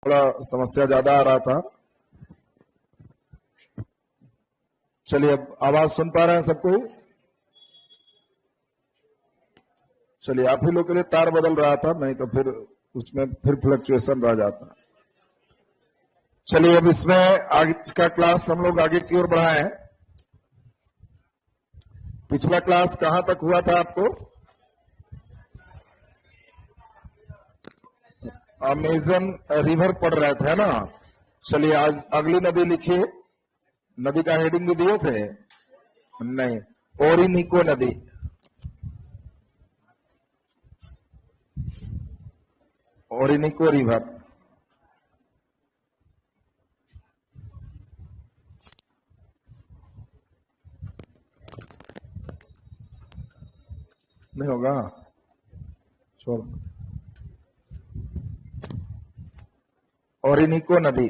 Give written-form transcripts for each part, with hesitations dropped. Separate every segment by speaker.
Speaker 1: थोड़ा समस्या ज्यादा आ रहा था। चलिए, अब आवाज सुन पा रहे हैं सब कोई? चलिए, आप ही लोग के लिए तार बदल रहा था, नहीं तो फिर उसमें फिर फ्लक्चुएशन रह जाता। चलिए, अब इसमें आज का क्लास हम लोग आगे की ओर बढ़ाएं। पिछला क्लास कहां तक हुआ था आपको? अमेजन रिवर पढ़ रहे थे ना? चलिए, आज अगली नदी लिखिए। नदी का हेडिंग भी दिए थे? नहीं, ओरिनिको नदी। ओरिनिको रिवर। नहीं होगा, छोड़। ओरिनिको नदी।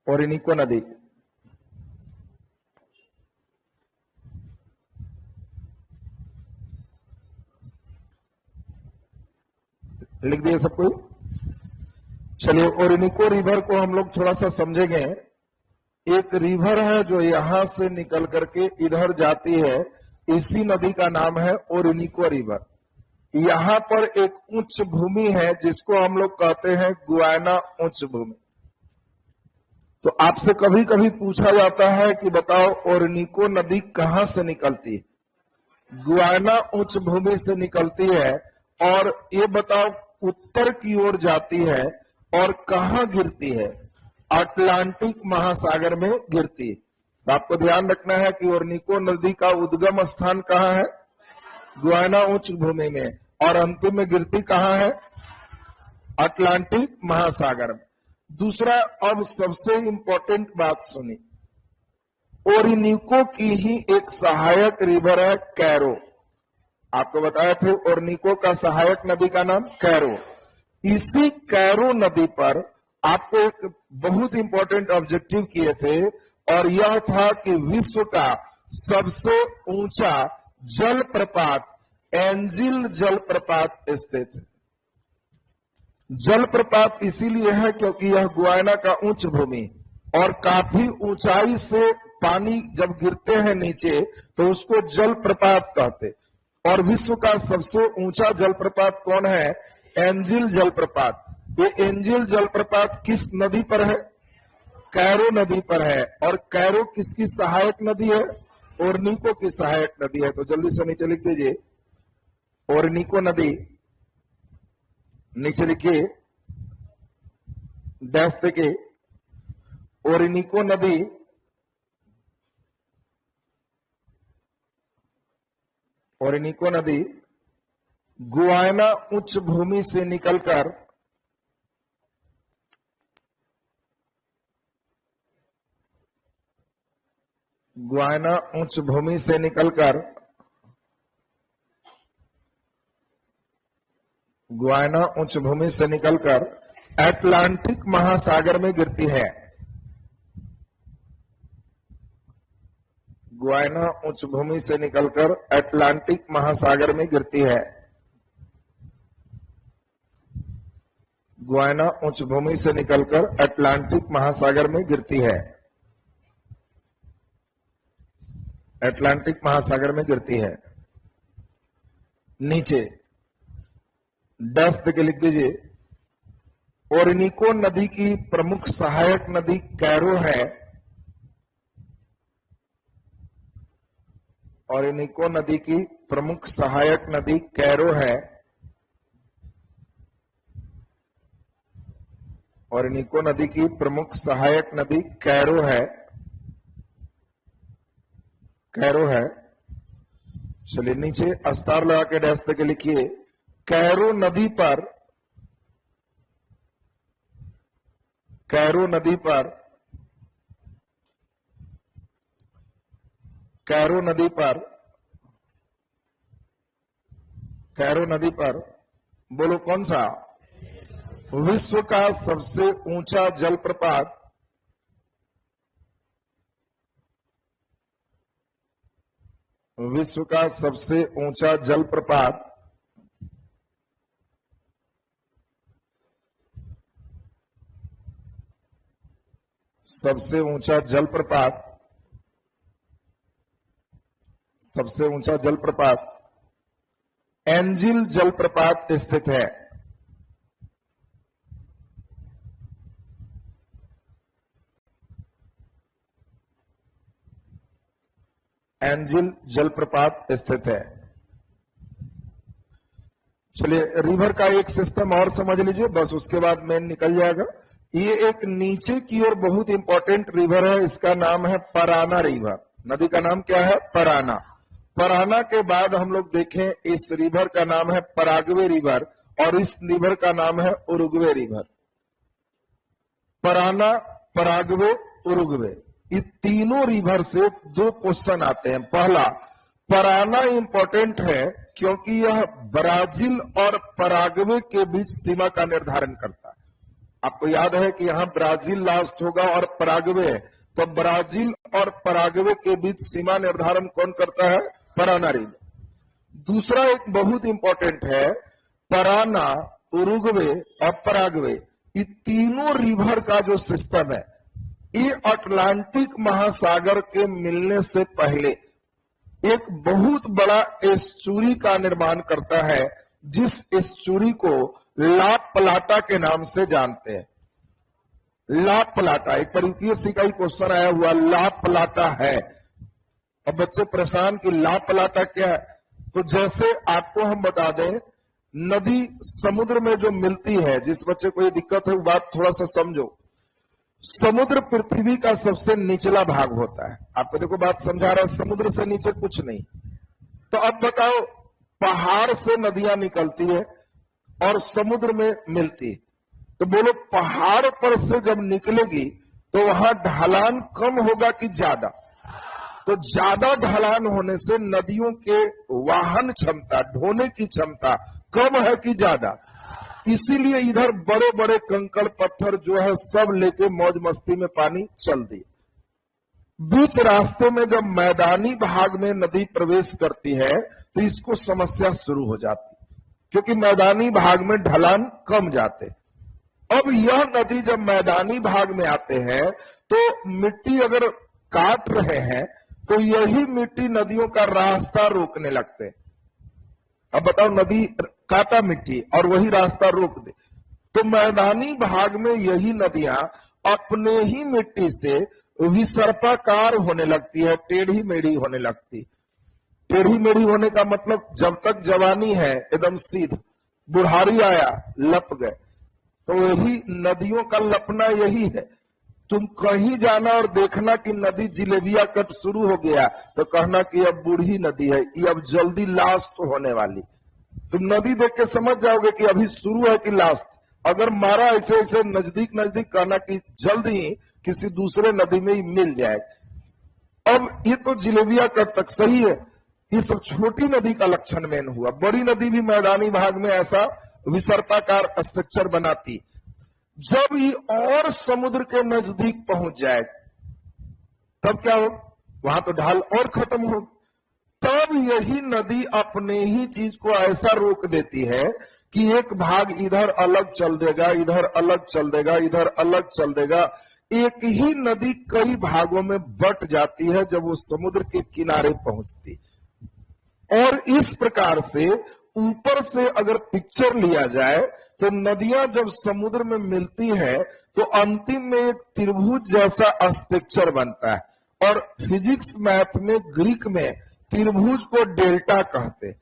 Speaker 1: ओरिनिको नदी। लिख दिए सब कोई? चलिए, ओरिनिको रिवर को हम लोग थोड़ा सा समझेंगे। एक रिवर है जो यहां से निकल करके इधर जाती है, इसी नदी का नाम है ओरिनिको रिवर। यहां पर एक उच्च भूमि है जिसको हम लोग कहते हैं गुयाना उच्च भूमि। तो आपसे कभी कभी पूछा जाता है कि बताओ ओरिनिको नदी कहां से निकलती है? गुयाना उच्च भूमि से निकलती है। और ये बताओ उत्तर की ओर जाती है और कहां गिरती है? अटलांटिक महासागर में गिरती है। तो आपको ध्यान रखना है कि ओरिनिको नदी का उद्गम स्थान कहां है? गुयाना उच्च भूमि में। और अंतिम में गिरती कहां है? अटलांटिक महासागर में। दूसरा, अब सबसे इंपॉर्टेंट बात सुनी। ओरिनिको की ही एक सहायक रिवर है कैरो। आपको बताया थे ओरिनिको का सहायक नदी का नाम कैरो। इसी कैरो नदी पर आपको एक बहुत इंपॉर्टेंट ऑब्जेक्टिव किए थे, और यह था कि विश्व का सबसे ऊंचा जलप्रपात एंजिल जलप्रपात स्थित है। जलप्रपात इसीलिए है क्योंकि यह गुयाना का उच्च भूमि, और काफी ऊंचाई से पानी जब गिरते हैं नीचे तो उसको जलप्रपात कहते। और विश्व का सबसे ऊंचा जलप्रपात कौन है? एंजिल जलप्रपात। ये एंजिल जलप्रपात किस नदी पर है? कैरो नदी पर है। और कैरो किसकी सहायक नदी है? ओरिनिको की सहायक नदी है। तो जल्दी से नीचे लिख दीजिए, ओरिनिको नदी। नीचे लिखिए, डैश देके, ओरिनिको नदी ओरिनिको नदी गुयाना उच्च भूमि से निकलकर गुयाना उच्च भूमि से निकलकर गुयाना उच्च भूमि से निकलकर अटलांटिक महासागर में गिरती है। गुयाना उच्च भूमि से निकलकर अटलांटिक महासागर में गिरती है। गुयाना उच्च भूमि से निकलकर अटलांटिक महासागर में गिरती है। अटलांटिक महासागर में गिरती है। नीचे दस्त के लिख दीजिए, ओरिनिको नदी की प्रमुख सहायक नदी कैरो है। ओरिनिको नदी की प्रमुख सहायक नदी कैरो है। ओरिनिको नदी की प्रमुख सहायक नदी कैरो है। कैरो है। चलिए, नीचे अस्तार लगा के डैश के लिखिए, कैरो नदी पर कैरो नदी पर कैरो नदी पर कैरो नदी पर बोलो कौन सा? विश्व का सबसे ऊंचा जलप्रपात विश्व का सबसे ऊंचा जलप्रपात सबसे ऊंचा जलप्रपात एंजिल जलप्रपात स्थित है। एंजिल जलप्रपात स्थित है। चलिए, रिवर का एक सिस्टम और समझ लीजिए, बस उसके बाद मेन निकल जाएगा। ये एक नीचे की ओर बहुत इंपॉर्टेंट रिवर है, इसका नाम है पराना रिवर। नदी का नाम क्या है? पराना। पराना के बाद हम लोग देखें, इस रिवर का नाम है पराग्वे रिवर और इस रिवर का नाम है Uruguay river. Parana, Paraguay, Uruguay, ये तीनों रिवर से 2 क्वेश्चन आते हैं। पहला, पराना इंपॉर्टेंट है क्योंकि यह ब्राजील और पराग्वे के बीच सीमा का निर्धारण करता है। आपको याद है कि यहां ब्राजील लास्ट होगा और पराग्वे है, तो ब्राजील और पराग्वे के बीच सीमा निर्धारण कौन करता है? पराना रिवर। दूसरा एक बहुत इंपॉर्टेंट है, पराना, उरुग्वे और पराग्वे, ये तीनों रिवर का जो सिस्टम है, ये अटलांटिक महासागर के मिलने से पहले एक बहुत बड़ा एस्चुरी का निर्माण करता है, जिस एस्चुरी को ला प्लाटा के नाम से जानते हैं। ला प्लाटा, एक पर यूपीएससी का ही क्वेश्चन आया हुआ, ला प्लाटा है। अब बच्चे परेशान कि ला प्लाटा क्या है, तो जैसे आपको हम बता दें, नदी समुद्र में जो मिलती है, जिस बच्चे को ये दिक्कत है वो बात थोड़ा सा समझो। समुद्र पृथ्वी का सबसे निचला भाग होता है। आपको देखो बात समझा रहा है, समुद्र से नीचे कुछ नहीं। तो अब बताओ, पहाड़ से नदियां निकलती है और समुद्र में मिलती है, तो बोलो पहाड़ पर से जब निकलेगी तो वहां ढलान कम होगा कि ज्यादा? तो ज्यादा ढलान होने से नदियों के वाहन क्षमता, ढोने की क्षमता कम है कि ज्यादा? इसीलिए इधर बड़े बड़े कंकड़ पत्थर जो है सब लेके मौज मस्ती में पानी चल दी। बीच रास्ते में जब मैदानी भाग में नदी प्रवेश करती है तो इसको समस्या शुरू हो जाती, क्योंकि मैदानी भाग में ढलान कम जाते। अब यह नदी जब मैदानी भाग में आते हैं तो मिट्टी अगर काट रहे हैं तो यही मिट्टी नदियों का रास्ता रोकने लगते। अब बताओ, नदी काटा मिट्टी और वही रास्ता रोक दे, तो मैदानी भाग में यही नदियां अपने ही मिट्टी से विसर्पाकार होने लगती है, टेढ़ी मेढ़ी होने लगती। टेढ़ी मेढ़ी होने का मतलब, जब तक जवानी है एकदम सीधा, बुढ़ारी आया लप गए। तो यही नदियों का लपना यही है। तुम कहीं जाना और देखना कि नदी जिलेबिया कट शुरू हो गया तो कहना कि अब बूढ़ी नदी है, ये अब जल्दी लास्ट होने वाली। तुम नदी देख के समझ जाओगे कि अभी शुरू है कि लास्ट। अगर मारा ऐसे ऐसे नजदीक नजदीक कहना कि जल्द ही किसी दूसरे नदी में ही मिल जाएगा। अब ये तो जिलेबिया कट तक सही है, ये सब छोटी नदी का लक्षण मेन हुआ। बड़ी नदी भी मैदानी भाग में ऐसा विसर्पाकार स्ट्रक्चर बनाती। जब ये और समुद्र के नजदीक पहुंच जाए तब क्या हो? वहां तो ढाल और खत्म हो। तब यही नदी अपने ही चीज को ऐसा रोक देती है कि एक भाग इधर अलग चल देगा, इधर अलग चल देगा, इधर अलग चल देगा। एक ही नदी कई भागों में बट जाती है जब वो समुद्र के किनारे पहुंचती। और इस प्रकार से ऊपर से अगर पिक्चर लिया जाए तो नदियां जब समुद्र में मिलती है तो अंतिम में एक त्रिभुज जैसा स्ट्रक्चर बनता है। और फिजिक्स मैथ में, ग्रीक में त्रिभुज को डेल्टा कहते।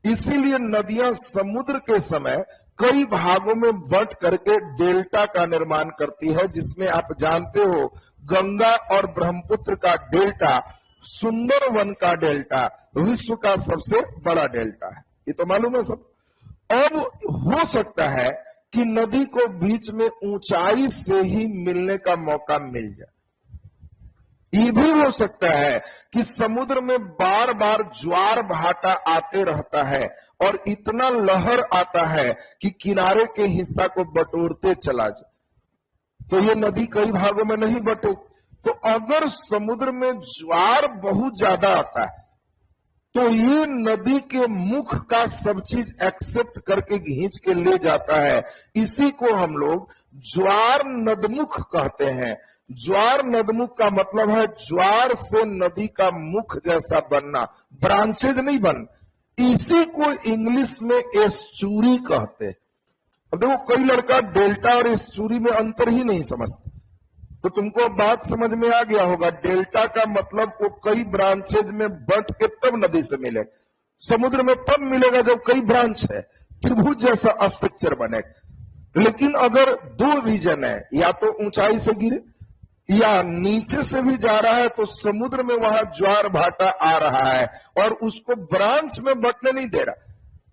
Speaker 1: इसीलिए नदियां समुद्र के समय कई भागों में बंट करके डेल्टा का निर्माण करती है, जिसमें आप जानते हो गंगा और ब्रह्मपुत्र का डेल्टा, सुंदरवन का डेल्टा विश्व का सबसे बड़ा डेल्टा है। ये तो मालूम है सब। अब हो सकता है कि नदी को बीच में ऊंचाई से ही मिलने का मौका मिल जाए। ये भी हो सकता है कि समुद्र में बार बार ज्वार भाटा आते रहता है और इतना लहर आता है कि किनारे के हिस्सा को बटोरते चला जाए, तो ये नदी कई भागों में नहीं बटे। तो अगर समुद्र में ज्वार बहुत ज्यादा आता है तो ये नदी के मुख का सब चीज एक्सेप्ट करके खींच के ले जाता है। इसी को हम लोग ज्वार नदमुख कहते हैं। ज्वार नदमुख का मतलब है ज्वार से नदी का मुख जैसा बनना, ब्रांचेज नहीं बन। इसी को इंग्लिश में एस्चुरी कहते। अब देखो कई लड़का डेल्टा और एस्चुरी में अंतर ही नहीं समझते, तो तुमको बात समझ में आ गया होगा। डेल्टा का मतलब वो कई ब्रांचेज में बंट के तब नदी से मिले, समुद्र में तब मिलेगा जब कई ब्रांच है, त्रिभुज जैसा स्ट्रक्चर बने। लेकिन अगर दो रीजन है, या तो ऊंचाई से गिरे या नीचे से भी जा रहा है, तो समुद्र में वहां ज्वार भाटा आ रहा है और उसको ब्रांच में बंटने नहीं दे रहा,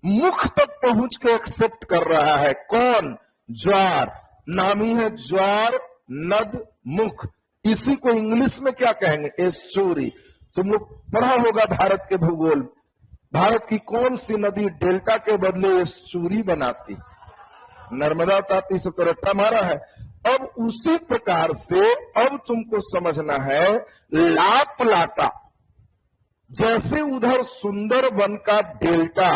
Speaker 1: मुख तक पहुंच के एक्सेप्ट कर रहा है। कौन? ज्वार। नाम ही है ज्वार नद मुख। इसी को इंग्लिश में क्या कहेंगे? एस्चुरी। तुम लोग पढ़ा होगा भारत के भूगोल, भारत की कौन सी नदी डेल्टा के बदले एस्चुरी बनाती? नर्मदा, ताप्ती से तो रट्टा मारा है। अब उसी प्रकार से अब तुमको समझना है लापलाटा, जैसे उधर सुंदरबन का डेल्टा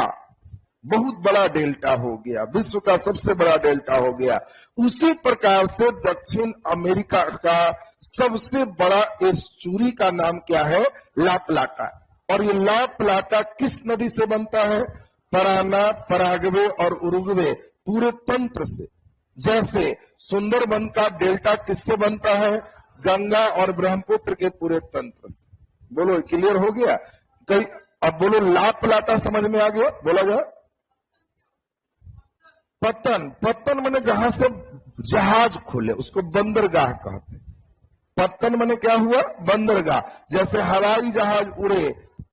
Speaker 1: बहुत बड़ा डेल्टा हो गया, विश्व का सबसे बड़ा डेल्टा हो गया, उसी प्रकार से दक्षिण अमेरिका का सबसे बड़ा एस्चुरी का नाम क्या है? लापलाटा। और ये लापलाटा किस नदी से बनता है? पराना, पराग्वे और उरुग्वे पूरे तंत्र से। जैसे सुंदरबन का डेल्टा किससे बनता है? गंगा और ब्रह्मपुत्र के पूरे तंत्र से। बोलो क्लियर हो गया? कई अब बोलो लापलाटा समझ में आ गया? बोला जाए पत्तन। पत्तन माने जहां से जहाज खुले उसको बंदरगाह कहते। पत्तन माने क्या हुआ? बंदरगाह। जैसे हवाई जहाज उड़े,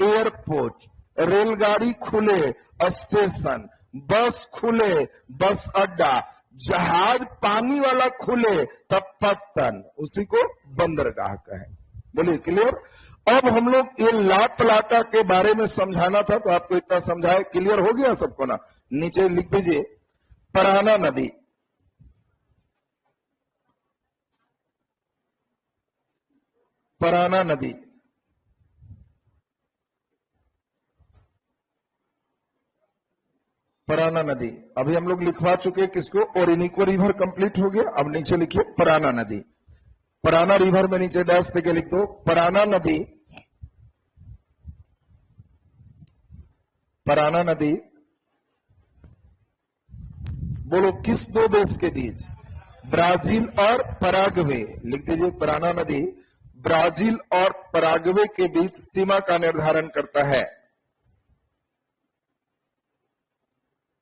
Speaker 1: एयरपोर्ट, रेलगाड़ी खुले, स्टेशन, बस खुले, बस अड्डा, जहाज पानी वाला खुले, तब पत्तन, उसी को बंदरगाह कहे। बोलिए क्लियर? अब हम लोग ये लापलाटा के बारे में समझाना था, तो आपको इतना समझाए, क्लियर हो गया सबको ना? नीचे लिख दीजिए पराना नदी। पराना नदी, पराना नदी। अभी हम लोग लिखवा चुके किसको? ओरिनिको रिवर कंप्लीट हो गया। अब नीचे लिखिए पराना नदी। पराना रिवर में नीचे डैश देके लिख दो पराना नदी। पराना नदी बोलो किस दो देश के बीच? ब्राजील और पराग्वे। लिख दीजिए पराना नदी ब्राजील और पराग्वे के बीच सीमा का निर्धारण करता है।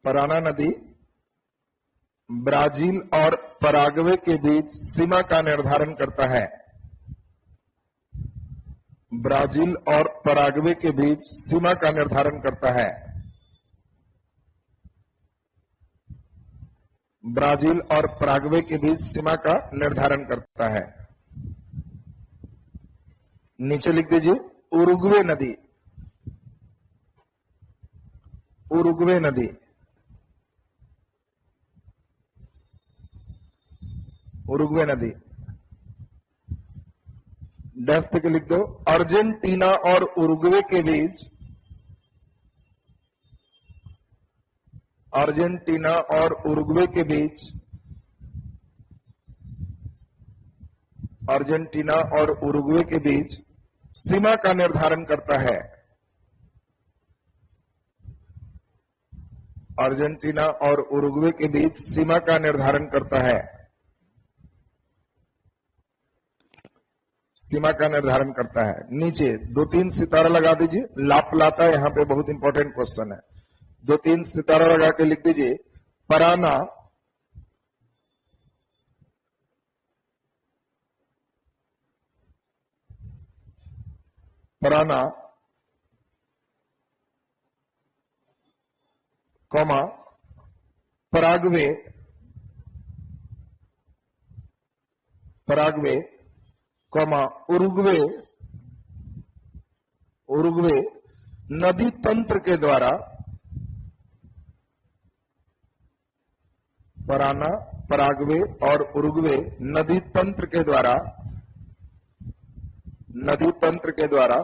Speaker 1: पराना नदी ब्राजील और पराग्वे के बीच सीमा का निर्धारण करता है। ब्राजील और पराग्वे के बीच सीमा का निर्धारण करता है। ब्राजील और पराग्वे के बीच सीमा का निर्धारण करता है। नीचे लिख दीजिए उरुग्वे नदी। उरुग्वे नदी, उरुग्वे नदी। डैश के लिख दो अर्जेंटीना और उरुग्वे के बीच, अर्जेंटीना और उरुग्वे के बीच, अर्जेंटीना और उरुग्वे के बीच सीमा का निर्धारण करता है। अर्जेंटीना और उरुग्वे के बीच सीमा का निर्धारण करता है। सीमा का निर्धारण करता है। नीचे 2-3 सितारा लगा दीजिए। लापलाटा यहां पे बहुत इंपॉर्टेंट क्वेश्चन है। 2-3 सितारा लगा के लिख दीजिए Parana, Parana comma Paraguay, Paraguay comma Uruguay, Uruguay नदी तंत्र के द्वारा, पराना, पराग्वे और उरुग्वे नदी तंत्र के द्वारा, नदी तंत्र के द्वारा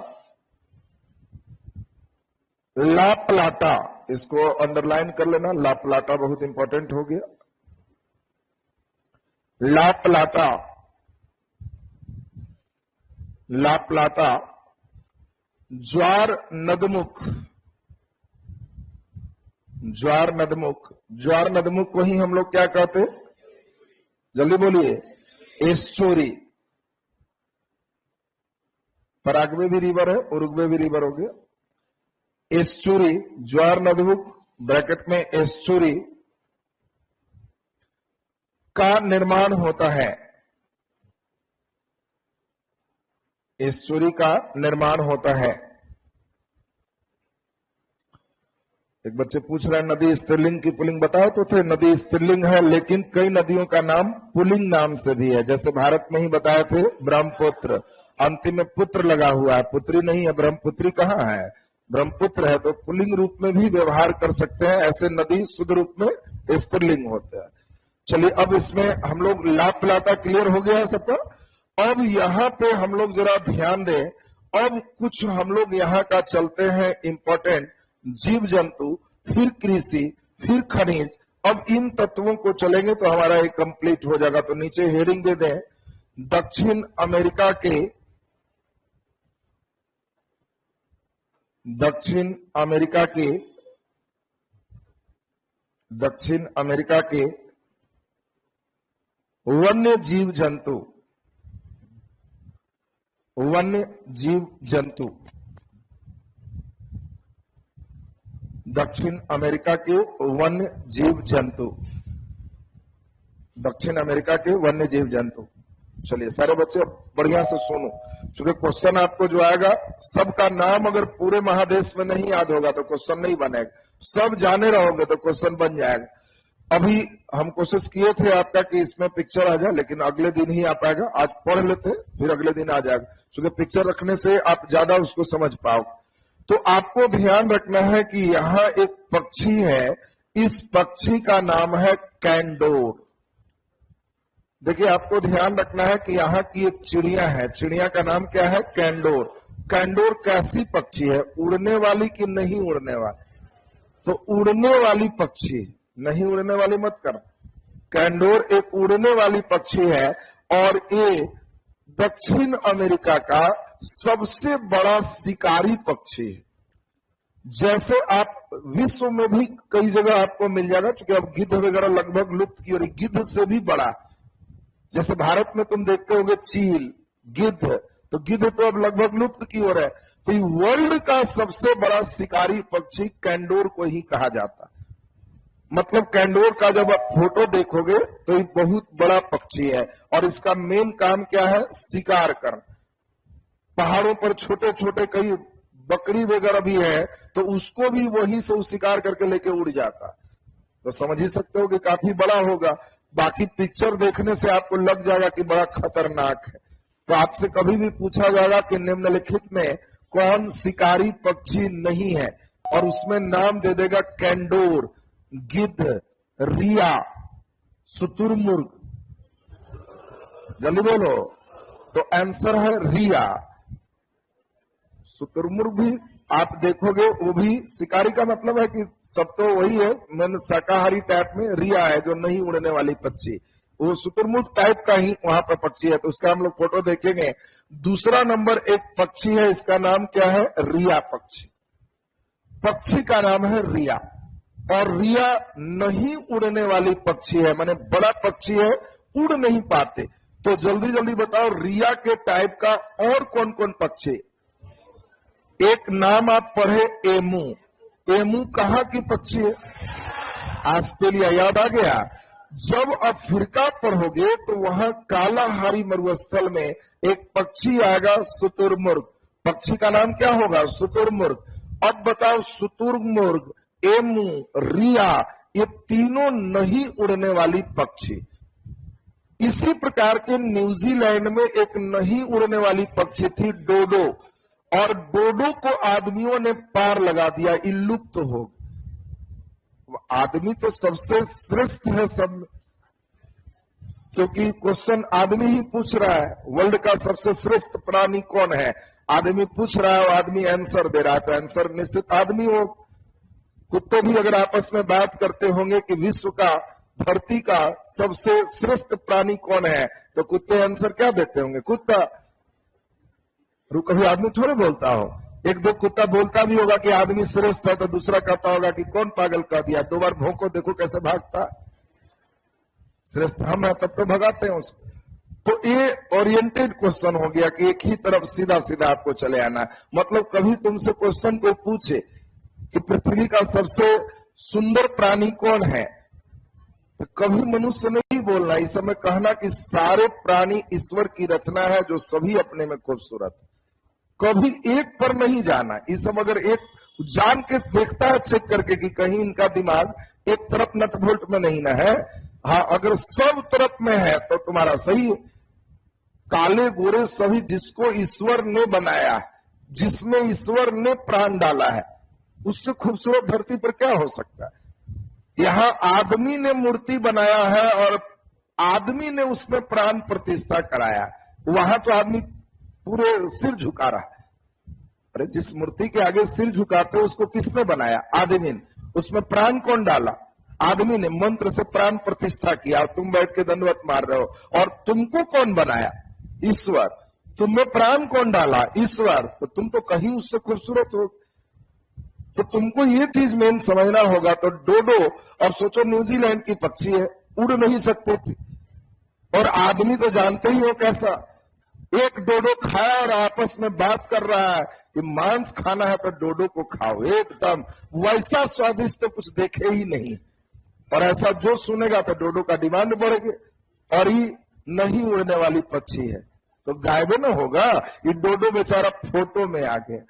Speaker 1: लापलाटा, इसको अंडरलाइन कर लेना, लापलाटा बहुत इंपॉर्टेंट हो गया। लापलाटा ला प्लाटा, ज्वार नदमुख, ज्वार नदमुख, ज्वार नदमुख को ही हम लोग क्या कहते, जल्दी बोलिए, एस्चुरी। पराग्वे भी रिवर है, उरुग्वे भी रिवर हो गया। एस्चुरी, ज्वार नदमुख ब्रैकेट में एस्चुरी का निर्माण होता है, एस्चुरी का निर्माण होता है। एक बच्चे पूछ रहे हैं नदी स्त्रीलिंग की पुल्लिंग बताओ, तो थे नदी स्त्रीलिंग है, लेकिन कई नदियों का नाम पुल्लिंग नाम से भी है। जैसे भारत में ही बताए थे ब्रह्मपुत्र, अंतिम में पुत्र लगा हुआ है, पुत्री नहीं है, ब्रह्मपुत्री कहाँ है, ब्रह्मपुत्र है, तो पुल्लिंग रूप में भी व्यवहार कर सकते हैं। ऐसे नदी शुद्ध रूप में स्त्रीलिंग होता है। चलिए अब इसमें हम लोग ला प्लाटा क्लियर हो गया है सबका। अब यहाँ पे हम लोग जरा ध्यान दें, अब कुछ हम लोग यहाँ का चलते हैं इंपॉर्टेंट, जीव जंतु, फिर कृषि, फिर खनिज। अब इन तत्वों को चलेंगे तो हमारा ये कंप्लीट हो जाएगा। तो नीचे हेडिंग दे दें, दक्षिण अमेरिका के, दक्षिण अमेरिका के, दक्षिण अमेरिका के वन्य जीव जंतु, वन्य जीव जंतु, दक्षिण अमेरिका के वन्य जीव जंतु, दक्षिण अमेरिका के वन्य जीव जंतु। चलिए सारे बच्चे बढ़िया से सुनो, क्योंकि क्वेश्चन आपको जो आएगा सबका नाम अगर पूरे महादेश में नहीं याद होगा तो क्वेश्चन नहीं बनेगा, सब जाने रहोगे तो क्वेश्चन बन जाएगा। अभी हम कोशिश किए थे आपका कि इसमें पिक्चर आ जाए, लेकिन अगले दिन ही आ पाएगा। आज पढ़ लेते फिर अगले दिन आ जाएगा, क्योंकि पिक्चर रखने से आप ज्यादा उसको समझ पाओ। तो आपको ध्यान रखना है कि यहाँ एक पक्षी है, इस पक्षी का नाम है कैंडोर। देखिए आपको ध्यान रखना है कि यहाँ की एक चिड़िया है, चिड़िया का नाम क्या है, कैंडोर। कैंडोर कैसी पक्षी है, उड़ने वाली कि नहीं उड़ने वाली, तो उड़ने वाली पक्षी, नहीं उड़ने वाली मत कर। कैंडोर एक उड़ने वाली पक्षी है और ये दक्षिण अमेरिका का सबसे बड़ा शिकारी पक्षी है। जैसे आप विश्व में भी कई जगह आपको मिल जाएगा, क्योंकि अब गिद्ध वगैरह लगभग लुप्त की, और गिद्ध से भी बड़ा, जैसे भारत में तुम देखते होगे चील, गिद्ध, तो गिद्ध तो अब लगभग लुप्त की ओर है। तो ये वर्ल्ड का सबसे बड़ा शिकारी पक्षी कैंडोर को ही कहा जाता। मतलब कैंडोर का जब आप फोटो देखोगे तो ये बहुत बड़ा पक्षी है, और इसका मेन काम क्या है, शिकार करना। पहाड़ों पर छोटे छोटे कई बकरी वगैरह भी है, तो उसको भी वहीं से शिकार करके लेके उड़ जाता। तो समझ ही सकते हो कि काफी बड़ा होगा। बाकी पिक्चर देखने से आपको लग जाएगा कि बड़ा खतरनाक है। तो आपसे कभी भी पूछा जाएगा कि निम्नलिखित में कौन शिकारी पक्षी नहीं है, और उसमें नाम दे देगा कैंडोर, गिद्ध, रिया, शुतुरमुर्ग। जल्दी बोलो, तो आंसर है रिया। शुतुरमुर्ग भी आप देखोगे, वो भी शिकारी का मतलब है कि सब तो वही है, मैंने शाकाहारी टाइप में रिया है जो नहीं उड़ने वाली पक्षी, वो शुतुरमुर्ग टाइप का ही वहां पर पक्षी है। तो उसका हम लोग फोटो देखेंगे। दूसरा नंबर एक पक्षी है, इसका नाम क्या है, रिया पक्षी। पक्षी का नाम है रिया, और रिया नहीं उड़ने वाली पक्षी है, माने बड़ा पक्षी है, उड़ नहीं पाते। तो जल्दी जल्दी बताओ रिया के टाइप का और कौन कौन पक्षी। एक नाम आप पढ़े, एमू। एमू कहाँ की पक्षी है, ऑस्ट्रेलिया, याद आ गया। जब अफ्रीका पढ़ोगे तो वहां कालाहारी मरुस्थल में एक पक्षी आएगा, शुतुरमुर्ग। पक्षी का नाम क्या होगा, शुतुरमुर्ग। अब बताओ शुतुरमुर्ग, एमू, रिया, ये तीनों नहीं उड़ने वाली पक्षी। इसी प्रकार के न्यूजीलैंड में एक नहीं उड़ने वाली पक्षी थी, डोडो, और डोडो को आदमियों ने पार लगा दिया, लुप्त हो। आदमी तो सबसे श्रेष्ठ है सब, क्योंकि क्वेश्चन आदमी ही पूछ रहा है, वर्ल्ड का सबसे श्रेष्ठ प्राणी कौन है, आदमी पूछ रहा है, वो आदमी आंसर दे रहा है, तो आंसर निश्चित आदमी हो। कुत्ते भी अगर आपस में बात करते होंगे कि विश्व का, धरती का सबसे श्रेष्ठ प्राणी कौन है, तो कुत्ते आंसर क्या देते होंगे, कुत्ता। और कभी आदमी थोड़े बोलता हो। एक दो कुत्ता बोलता भी होगा कि आदमी श्रेष्ठ है, तो दूसरा कहता होगा कि कौन पागल कह दिया, 2 बार भौंको देखो कैसे भागता। श्रेष्ठ हम है तब तो भगाते हैं उसको। तो ये ओरिएंटेड क्वेश्चन हो गया कि एक ही तरफ सीधा सीधा आपको चले आना है। मतलब कभी तुमसे क्वेश्चन कोई पूछे कि पृथ्वी का सबसे सुंदर प्राणी कौन है, तो कभी मनुष्य नहीं बोलना, इस समय कहना कि सारे प्राणी ईश्वर की रचना है जो सभी अपने में खूबसूरत। कभी एक पर नहीं जाना। इस समय अगर एक जान के देखता है चेक करके कि कहीं इनका दिमाग एक तरफ नट बोल्ट में नहीं ना है, हाँ अगर सब तरफ में है तो तुम्हारा सही है। काले गोरे सभी जिसको ईश्वर ने बनाया, जिसमें ईश्वर ने प्राण डाला है, उससे खूबसूरत धरती पर क्या हो सकता है। यहां आदमी ने मूर्ति बनाया है और आदमी ने उसमें प्राण प्रतिष्ठा कराया, वहां तो आदमी पूरे सिर झुका रहा है। अरे जिस मूर्ति के आगे सिर झुकाते उसको किसने बनाया? आदमी ने। उसमें प्राण कौन डाला? आदमी ने। मंत्र से प्राण प्रतिष्ठा किया, तुम बैठ के दंडवत मार रहे हो। और तुमको कौन बनाया? ईश्वर। तुम्हें प्राण कौन डाला? ईश्वर। तो तुम तो कहीं उससे खूबसूरत हो। तो तुमको ये चीज मेन समझना होगा। तो डोडो, और सोचो न्यूजीलैंड की पक्षी है, उड़ नहीं सकती थी, और आदमी तो जानते ही हो कैसा। एक डोडो खाया और आपस में बात कर रहा है कि मांस खाना है तो डोडो को खाओ, एकदम वैसा स्वादिष्ट तो कुछ देखे ही नहीं। और ऐसा जो सुनेगा तो डोडो का डिमांड बढ़ेगी। और ये नहीं उड़ने वाली पक्षी है तो गायबे न होगा। ये डोडो बेचारा फोटो में आ गया।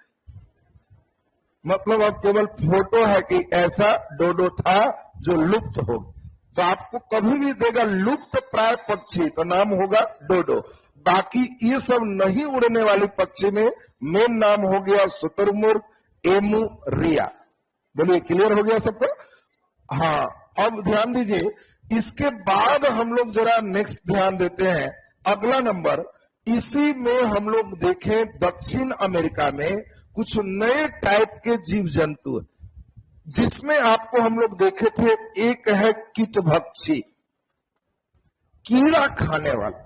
Speaker 1: मतलब अब केवल फोटो है कि ऐसा डोडो था जो लुप्त हो। तो आपको कभी भी देगा लुप्त प्राय पक्षी तो नाम होगा डोडो। बाकी ये सब नहीं उड़ने वाली पक्षी में मेन नाम हो गया शुतुरमुर्ग, एमू, रिया। बोलिए क्लियर हो गया सबको? हाँ, अब ध्यान दीजिए। इसके बाद हम लोग जरा नेक्स्ट ध्यान देते हैं, अगला नंबर। इसी में हम लोग देखें दक्षिण अमेरिका में कुछ नए टाइप के जीव जंतु, जिसमें आपको हम लोग देखे थे एक है कीटभक्षी, कीड़ा खाने वाला।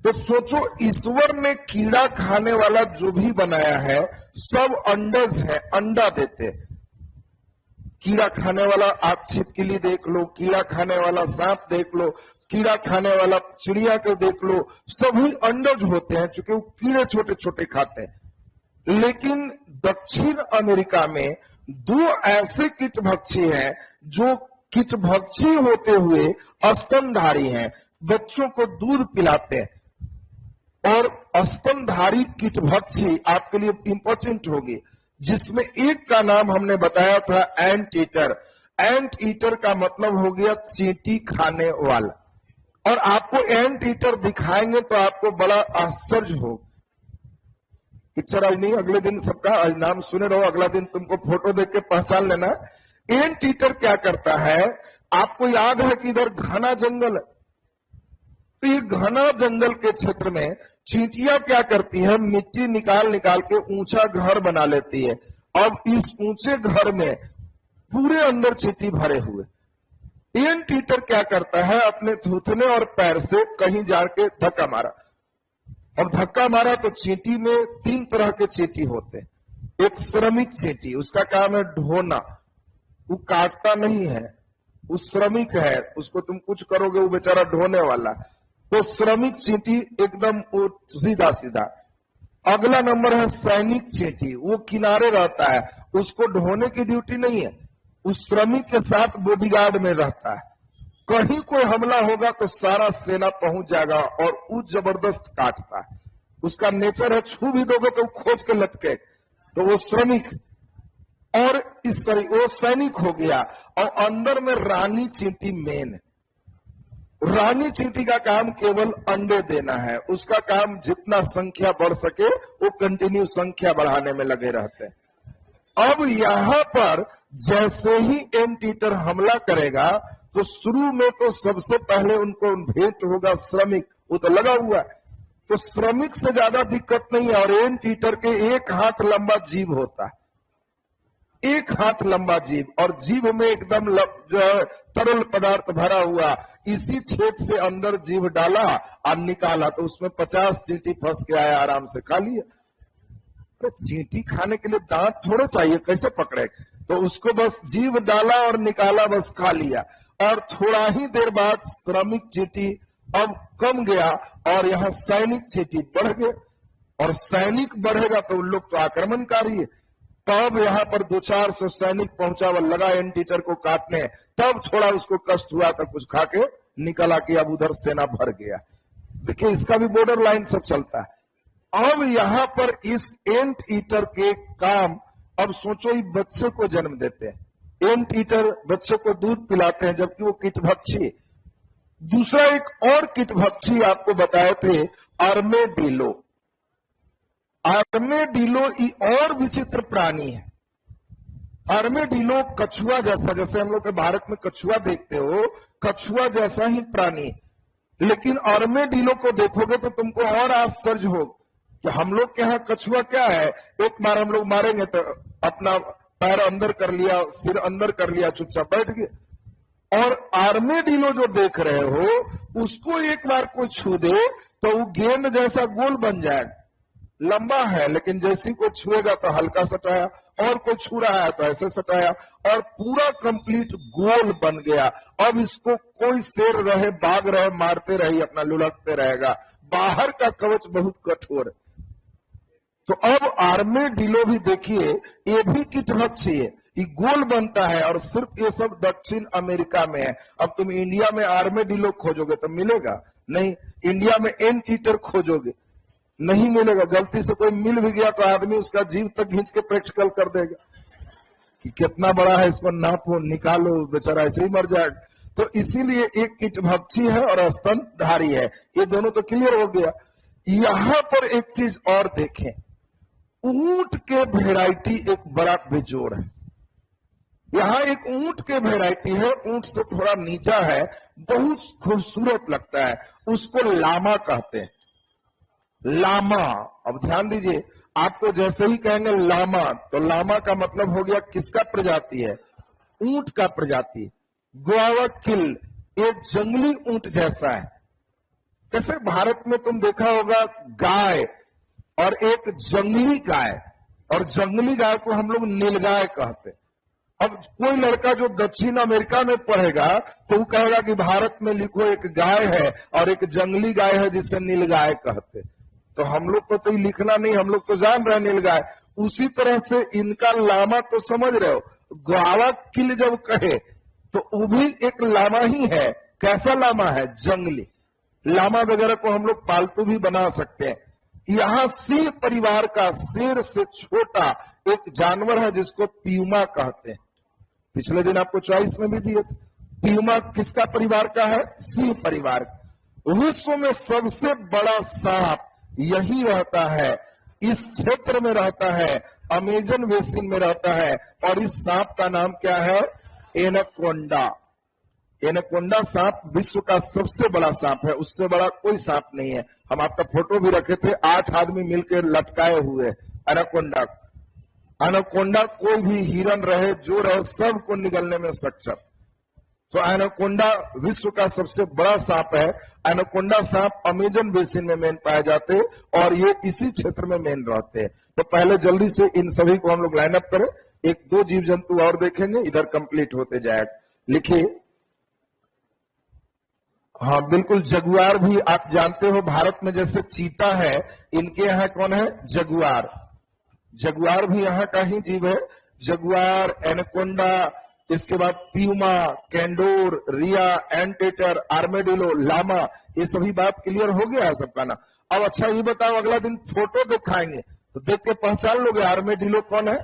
Speaker 1: तो सोचो ईश्वर ने कीड़ा खाने वाला जो भी बनाया है सब अंडज है, अंडा देते। कीड़ा खाने वाला आप छिपकली देख लो, कीड़ा खाने वाला सांप देख लो, कीड़ा खाने वाला चिड़िया को देख लो, सभी अंडज होते हैं क्योंकि वो कीड़े छोटे छोटे खाते हैं। लेकिन दक्षिण अमेरिका में 2 ऐसे कीटभक्षी हैं जो कीटभक्षी होते हुए स्तनधारी हैं, बच्चों को दूध पिलाते हैं। और स्तनधारी कीटभक्षी आपके लिए इंपॉर्टेंट होगी, जिसमें एक का नाम हमने बताया था एंट ईटर। एंट ईटर का मतलब हो गया चींटी खाने वाला। और आपको एंट ईटर दिखाएंगे तो आपको बड़ा आश्चर्य हो। पिक्चर आज नहीं, अगले दिन सबका आज नाम सुने रहो, अगला दिन तुमको फोटो देख के पहचान लेना। एंट ईटर क्या करता है? आपको याद है कि इधर घना जंगल है, तो ये घना जंगल के क्षेत्र में चींटियां क्या करती है? मिट्टी निकाल निकाल के ऊंचा घर बना लेती है। अब इस ऊंचे घर में पूरे अंदर चींटी भरे हुए। एंट ईटर क्या करता है? अपने थूथने और पैर से कहीं जाके धक्का मारा। अब धक्का मारा तो चींटी में 3 तरह के चींटी होते हैं। एक श्रमिक चींटी, उसका काम है ढोना, वो काटता नहीं है, वो श्रमिक है, उसको तुम कुछ करोगे वो बेचारा ढोने वाला। तो श्रमिक चींटी एकदम सीधा सीधा। अगला नंबर है सैनिक चींटी, वो किनारे रहता है, उसको ढोने की ड्यूटी नहीं है, उस श्रमिक के साथ बॉडीगार्ड में रहता है। कहीं कोई हमला होगा तो सारा सेना पहुंच जाएगा और वो जबरदस्त काटता है। उसका नेचर है छू भी दोगे तो खोज के लटके। तो वो श्रमिक, और इस तरह वो सैनिक हो गया। और अंदर में रानी चींटी मेन। रानी चींटी का काम केवल अंडे देना है, उसका काम जितना संख्या बढ़ सके वो कंटिन्यू संख्या बढ़ाने में लगे रहते हैं। अब यहां पर जैसे ही एंट ईटर हमला करेगा तो शुरू में तो सबसे पहले उनको भेंट होगा श्रमिक, वो तो लगा हुआ है, तो श्रमिक से ज्यादा दिक्कत नहीं है। और एंट ईटर के 1 हाथ लंबा जीभ होता है, 1 हाथ लंबा जीभ, और जीभ में एकदम जो है तरल पदार्थ भरा हुआ। इसी छेद से अंदर जीभ डाला और निकाला तो उसमें 50 चींटी फंस के आया, आराम से खा लिया। अरे चींटी खाने के लिए दांत थोड़े चाहिए, कैसे पकड़े? तो उसको बस जीभ डाला और निकाला, बस खा लिया। और थोड़ा ही देर बाद श्रमिक चींटी अब कम गया और यहाँ सैनिक चींटी बढ़ गए। और सैनिक बढ़ेगा तो उन लोग तो आक्रमणकारी है। तब यहाँ पर 200-400 सैनिक पहुंचा, वह लगा एंटीटर को काटने। तब थोड़ा उसको कष्ट हुआ तो कुछ खा के निकला कि अब उधर सेना भर गया। देखिए इसका भी बॉर्डर लाइन सब चलता है। अब यहाँ पर इस एंट ईटर के काम, अब सोचो ये बच्चे को जन्म देते हैं। एंट ईटर बच्चे को दूध पिलाते हैं जबकि वो कीटभक्षी। दूसरा एक और कीटभक्षी आपको बताए थे, आर्मेडिलो। आर्मेडिलो और विचित्र प्राणी है। आर्मेडिलो कछुआ जैसा, जैसे हम लोग के भारत में कछुआ देखते हो, कछुआ जैसा ही प्राणी। लेकिन आर्मेडिलो को देखोगे तो तुमको और आश्चर्य हो कि हम लोग के यहाँ कछुआ क्या है, एक बार हम लोग मारेंगे तो अपना पैर अंदर कर लिया, सिर अंदर कर लिया, चुपचाप बैठ गए। और आर्मेडिलो जो देख रहे हो, उसको एक बार कोई छू दे तो वो गेंद जैसा गोल बन जाएगा। लंबा है लेकिन जैसी को छुएगा तो हल्का सटाया, और कोई छू रहा है तो ऐसे सटाया, और पूरा कंप्लीट गोल बन गया। अब इसको कोई शेर रहे, बाघ रहे, मारते रहे, अपना लुढ़कते रहेगा। बाहर का कवच बहुत कठोर है। तो अब आर्मेडिलो भी देखिए, ये भी कीटभक्षी है, ये गोल बनता है। और सिर्फ ये सब दक्षिण अमेरिका में है। अब तुम इंडिया में आर्मेडिलो खोजोगे तो मिलेगा नहीं, इंडिया में एंट ईटर खोजोगे नहीं मिलेगा। गलती से कोई मिल भी गया तो आदमी उसका जीव तक खींच के प्रैक्टिकल कर देगा कि कितना बड़ा है, इसको नापो, निकालो, बेचारा ऐसे ही मर जाएगा। तो इसीलिए एक कीटभक्षी है और स्तनधारी है। ये दोनों तो क्लियर हो गया। यहां पर एक चीज और देखें, ऊंट के वेराइटी एक बड़ा बेजोड़ है। यहाँ एक ऊंट के वेराइटी है, ऊंट से थोड़ा नीचा है, बहुत खूबसूरत लगता है, उसको लामा कहते हैं। लामा, अब ध्यान दीजिए, आपको जैसे ही कहेंगे लामा तो लामा का मतलब हो गया किसका प्रजाति है? ऊंट का प्रजाति। ग्वायाकिल, ये जंगली ऊंट जैसा है। कैसे भारत में तुम देखा होगा गाय और एक जंगली गाय, और जंगली गाय को हम लोग नीलगाय कहते। अब कोई लड़का जो दक्षिण अमेरिका में पढ़ेगा तो वो कहेगा कि भारत में लिखो एक गाय है और एक जंगली गाय है जिसे नीलगाय कहते। तो हम लोग को तो ये लिखना नहीं, हम लोग तो जान रहे हैं नीलगाय। उसी तरह से इनका लामा तो समझ रहे हो, ग्वायाकिल जब कहे तो वो भी एक लामा ही है। कैसा लामा है? जंगली। लामा वगैरह को हम लोग पालतू भी बना सकते हैं। यहाँ सिंह परिवार का शेर से छोटा एक जानवर है जिसको प्यूमा कहते हैं। पिछले दिन आपको चॉइस में भी दिए थे। प्यूमा किसका परिवार का है? सिंह परिवार। विश्व में सबसे बड़ा सांप यही रहता है, इस क्षेत्र में रहता है, अमेजन बेसिन में रहता है। और इस सांप का नाम क्या है? एनाकोंडा। एनाकोंडा सांप विश्व का सबसे बड़ा सांप है, उससे बड़ा कोई सांप नहीं है। हम आपका फोटो भी रखे थे, 8 आदमी मिलकर लटकाए हुए एनाकोंडा। एनाकोंडा कोई भी हिरन रहे, जो रहे, सबको निगलने में सक्षम। तो एनाकोंडा विश्व का सबसे बड़ा सांप है। एनाकोंडा सांप अमेजन बेसिन में मेन पाए जाते और ये इसी क्षेत्र में मेन रहते हैं। तो पहले जल्दी से इन सभी को हम लोग लाइन अप करें, 1-2 जीव जंतु और देखेंगे, इधर कंप्लीट होते जाएगा। लिखिए। हाँ बिल्कुल, जगुआर भी आप जानते हो, भारत में जैसे चीता है, इनके यहाँ कौन है? जगुआर। जगुआर भी यहाँ का ही जीव है। जगुआर, एनाकोंडा, इसके बाद प्यूमा, कैंडोर, रिया, एंटेटर, आर्मेडिलो, लामा, ये सभी बात क्लियर हो गया है सबका ना। अब अच्छा ये बताओ, अगला दिन फोटो दिखाएंगे तो देख के पहचान लोगे आर्मेडिलो कौन है?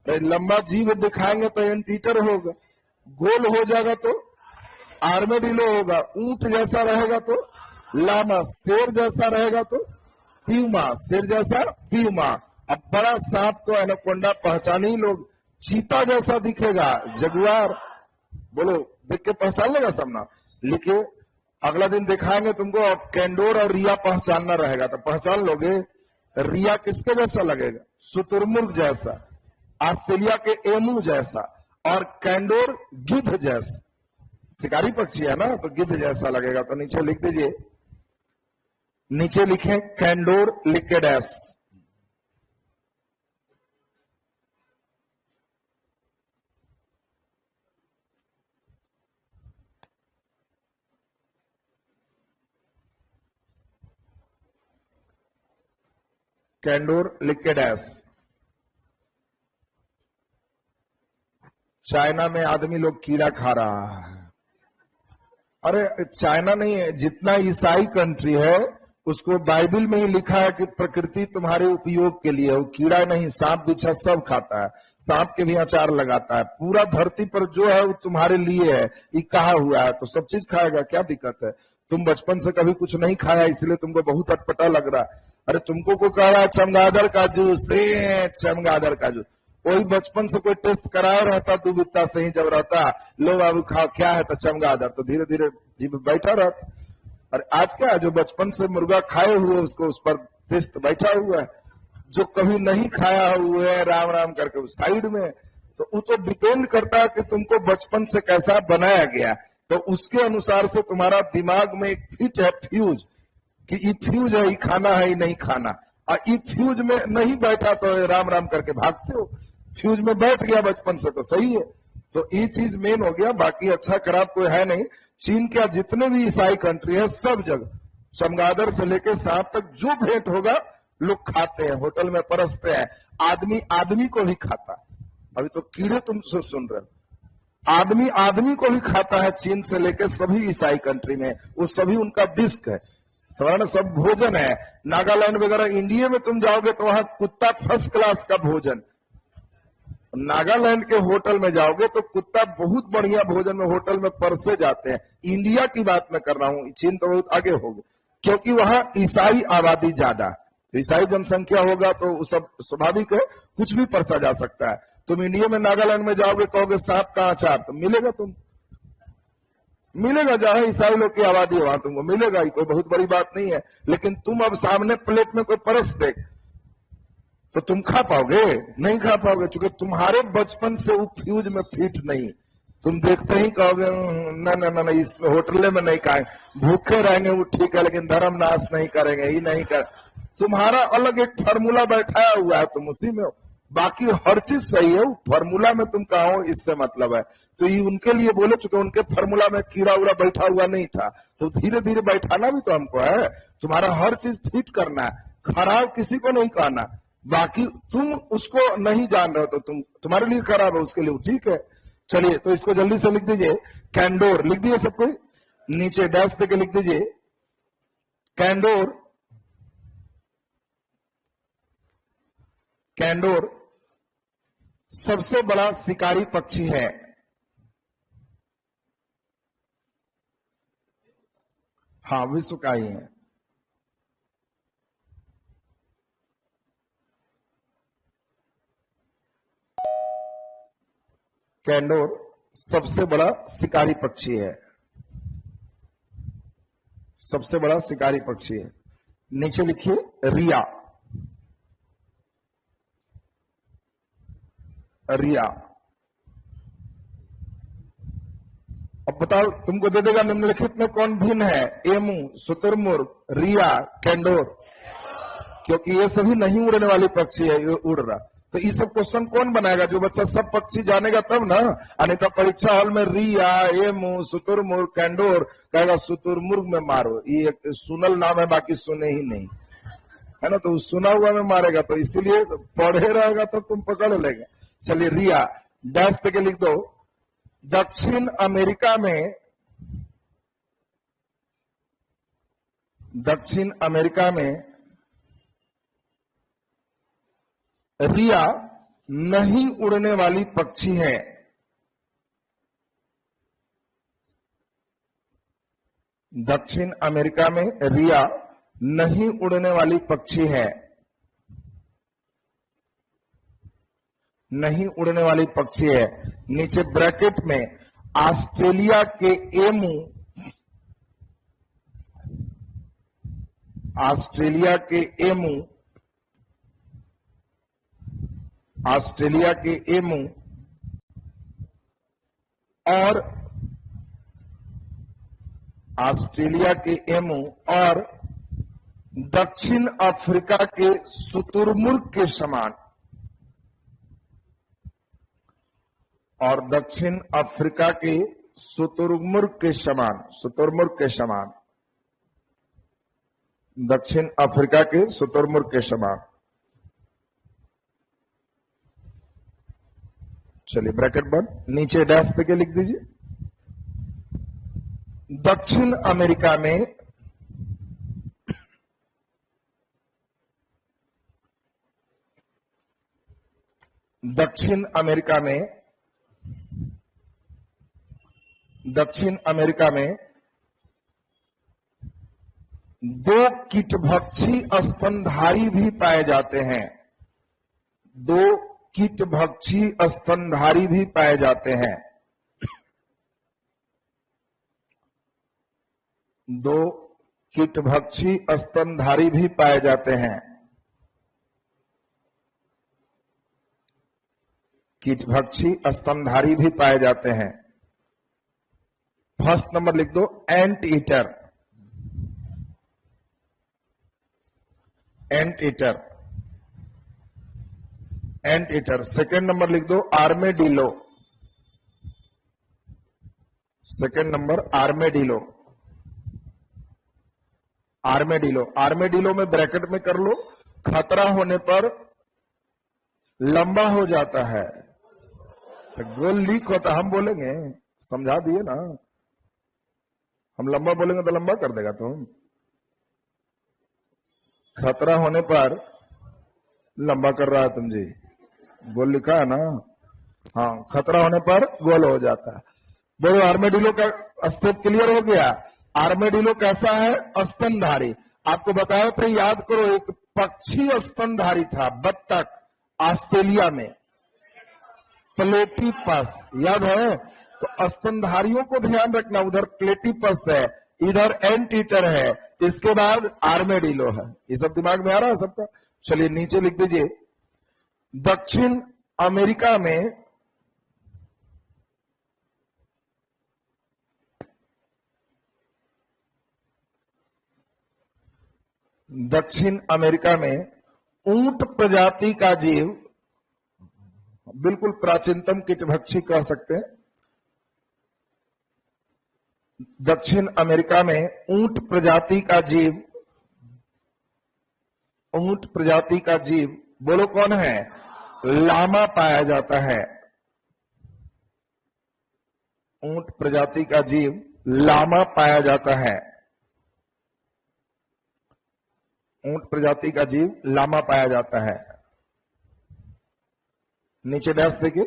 Speaker 1: लंबा जीव दिखाएंगे तो एंटीटर होगा, गोल हो जाएगा तो आर्मेडिलो होगा, ऊंट जैसा रहेगा तो लामा, शेर जैसा रहेगा तो प्यूमा, शेर जैसा प्यूमा। अब बड़ा सांप तो एनाकोंडा पहचान ही लोग, चीता जैसा दिखेगा जगुआर। बोलो, देख के पहचान लेगा सब ना। लिखे, अगला दिन दिखाएंगे तुमको। अब कैंडोर और रिया पहचानना रहेगा तो पहचान लोगे। रिया किसके जैसा लगेगा? शुतुरमुर्ग जैसा, ऑस्ट्रेलिया के एमू जैसा, और कैंडोर गिद्ध जैसा। शिकारी पक्षी है ना, तो गिद्ध जैसा लगेगा। तो नीचे लिख दीजिए, नीचे लिखें कैंडोर लिकेडस। कैंडोर लिख के डैश। चाइना में आदमी लोग कीड़ा खा रहा है। अरे चाइना नहीं है, जितना ईसाई कंट्री है उसको बाइबल में ही लिखा है कि प्रकृति तुम्हारे उपयोग के लिए, वो कीड़ा नहीं, सांप बिच्छा सब खाता है, सांप के भी अचार लगाता है। पूरा धरती पर जो है वो तुम्हारे लिए है, ये कहा हुआ है, तो सब चीज खाएगा, क्या दिक्कत है। तुम बचपन से कभी कुछ नहीं खाया इसलिए तुमको बहुत अटपटा लग रहा है। अरे तुमको को कह रहा है चमगादड़ का जूस, चमगादड़ का जूस, कोई बचपन से कोई टेस्ट कराया रहता दुबिता से ही, जब रहता लो बाबू खाओ, क्या है तो चमगादड़, तो धीरे धीरे जीभ बैठा रहता। और आज क्या है, जो बचपन से मुर्गा खाए हुए उसको उस पर टेस्ट बैठा हुआ है, जो कभी नहीं खाया हुआ है राम राम करके उस साइड में। तो वो तो डिपेंड करता है कि तुमको बचपन से कैसा बनाया गया, तो उसके अनुसार से तुम्हारा दिमाग में एक फिट है फ्यूज, कि ये फ्यूज है, ये खाना है, ये नहीं खाना। और ये फ्यूज में नहीं बैठा तो राम राम करके भागते हो, फ्यूज में बैठ गया बचपन से तो सही है। तो ये चीज मेन हो गया, बाकी अच्छा खराब कोई है नहीं। चीन के जितने भी ईसाई कंट्री है सब जगह चमगादड़ से लेके सांप तक जो भेंट होगा लोग खाते हैं, होटल में परसते हैं, आदमी आदमी को भी खाता। अभी तो कीड़े तुम सुन रहे हो, आदमी आदमी को भी खाता है। चीन से लेके सभी ईसाई कंट्री में वो सभी उनका डिस्क है, सब भोजन है। नागालैंड वगैरह इंडिया में तुम जाओगे तो वहां कुत्ता फर्स्ट क्लास का भोजन, नागालैंड के होटल में जाओगे तो कुत्ता बहुत बढ़िया भोजन में होटल में परसे जाते हैं। इंडिया की बात मैं कर रहा हूं, चीन तो बहुत आगे होगा क्योंकि वहां ईसाई आबादी ज्यादा, ईसाई जनसंख्या होगा तो सब स्वाभाविक है, कुछ भी परसा जा सकता है। तुम इंडिया में नागालैंड में जाओगे कहोगे सांप का अचार, तो मिलेगा, तुम मिलेगा, जहां ईसाई लोग की आबादी है वहां तुमको मिलेगा, कोई बहुत बड़ी बात नहीं है। लेकिन तुम अब सामने प्लेट में कोई परस देख तो तुम खा पाओगे? नहीं खा पाओगे, क्योंकि तुम्हारे बचपन से वो फ्यूज में फिट नहीं। तुम देखते ही कहोगे ना ना ना, इसमें होटल में नहीं खाएंगे, भूखे रहेंगे वो ठीक है, लेकिन धर्म नाश नहीं करेंगे, ये नहीं कर। तुम्हारा अलग एक फार्मूला बैठाया हुआ है, तुम उसी में हो। बाकी हर चीज सही है, फार्मूला में तुम कहा हो इससे मतलब है। तो ये उनके लिए बोले, चूंकि उनके फार्मूला में कीड़ा उड़ा बैठा हुआ नहीं था, तो धीरे धीरे बैठाना भी तो हमको है। तुम्हारा हर चीज फिट करना है, खराब किसी को नहीं कहना। बाकी तुम उसको नहीं जान रहे हो तो तुम्हारे लिए खराब है, उसके लिए ठीक है। चलिए तो इसको जल्दी से लिख दीजिए, कैंडोर लिख दीजिए सबको, नीचे डैश देके लिख दीजिए कैंडोर। कैंडोर सबसे बड़ा शिकारी पक्षी है। हाँ, विश्व का ही है। कैंडोर सबसे बड़ा शिकारी पक्षी है, सबसे बड़ा शिकारी पक्षी है। नीचे लिखिए रिया, रिया। अब बताओ, तुमको दे देगा निम्नलिखित में कौन भिन्न है? एमू, शुतुरमुर्ग, रिया, कैंडोर। क्योंकि ये सभी नहीं उड़ने वाली पक्षी है, ये उड़ रहा। तो ये सब क्वेश्चन कौन बनाएगा? जो बच्चा सब पक्षी जानेगा तब ना। अन्यथा परीक्षा हॉल में रिया, एमू, शुतुरमुर्ग, कैंडोर कहेगा शुतुरमुर्ग में मारो, ये एक सुनल नाम है, बाकी सुने ही नहीं है ना, तो सुना हुआ में मारेगा। तो इसीलिए पढ़े रहेगा तो तुम पकड़ लेगा। चलिए रिया डैश पे लिख दो। दक्षिण अमेरिका में, दक्षिण अमेरिका में रिया नहीं उड़ने वाली पक्षी है। दक्षिण अमेरिका में रिया नहीं उड़ने वाली पक्षी है, नहीं उड़ने वाली पक्षी है। नीचे ब्रैकेट में ऑस्ट्रेलिया के एमू, ऑस्ट्रेलिया के एमू, ऑस्ट्रेलिया के एमू और ऑस्ट्रेलिया के एमू और दक्षिण अफ्रीका के शुतुरमुर्ग के समान, और दक्षिण अफ्रीका के शुतुरमुर्ग के समान, शुतुरमुर्ग के समान, दक्षिण अफ्रीका के शुतुरमुर्ग के समान। चलिए ब्रैकेट बंद, नीचे डैश देके लिख दीजिए। दक्षिण अमेरिका में दक्षिण अमेरिका में दो कीटभक्षी स्तनधारी भी पाए जाते हैं। दो कीटभक्षी स्तनधारी भी पाए जाते हैं। दो कीटभक्षी स्तनधारी भी पाए जाते हैं। कीटभक्षी स्तनधारी भी पाए जाते हैं। फर्स्ट नंबर लिख दो ant eater. Ant eater, ant eater. Second number लिख दो आर्मेडिलो। Second number आर्मेडिलो। आर्मेडिलो, आर्मेडिलो में ब्रैकेट में कर लो। खतरा होने पर लंबा हो जाता है, तो गोल लीक होता। हम बोलेंगे, समझा दिए ना, हम लंबा बोलेंगे तो लंबा कर देगा तुम। खतरा होने पर लंबा कर रहा है तुम जी, गोल लिखा है ना। हाँ, खतरा होने पर गोल हो जाता है। बोलो आर्मेडिलो का स्टेप क्लियर हो गया। आर्मेडिलो कैसा है? स्तनधारी। आपको बताया था, याद करो, एक पक्षी स्तनधारी था, बत्तख, ऑस्ट्रेलिया में, प्लेटिपस, याद है? तो स्तनधारियों को ध्यान रखना, उधर प्लेटिपस है, इधर एंट ईटर है, इसके बाद आर्मेडिलो है। ये सब दिमाग में आ रहा है सबका? चलिए नीचे लिख दीजिए दक्षिण अमेरिका में ऊंट प्रजाति का जीव, बिल्कुल प्राचीनतम कीटभक्षी कह सकते हैं। दक्षिण अमेरिका में ऊंट प्रजाति का जीव, ऊंट प्रजाति का जीव, बोलो कौन है? लामा पाया जाता है। ऊंट प्रजाति का जीव लामा पाया जाता है। ऊंट प्रजाति का जीव लामा पाया जाता है। नीचे डैश देखिए,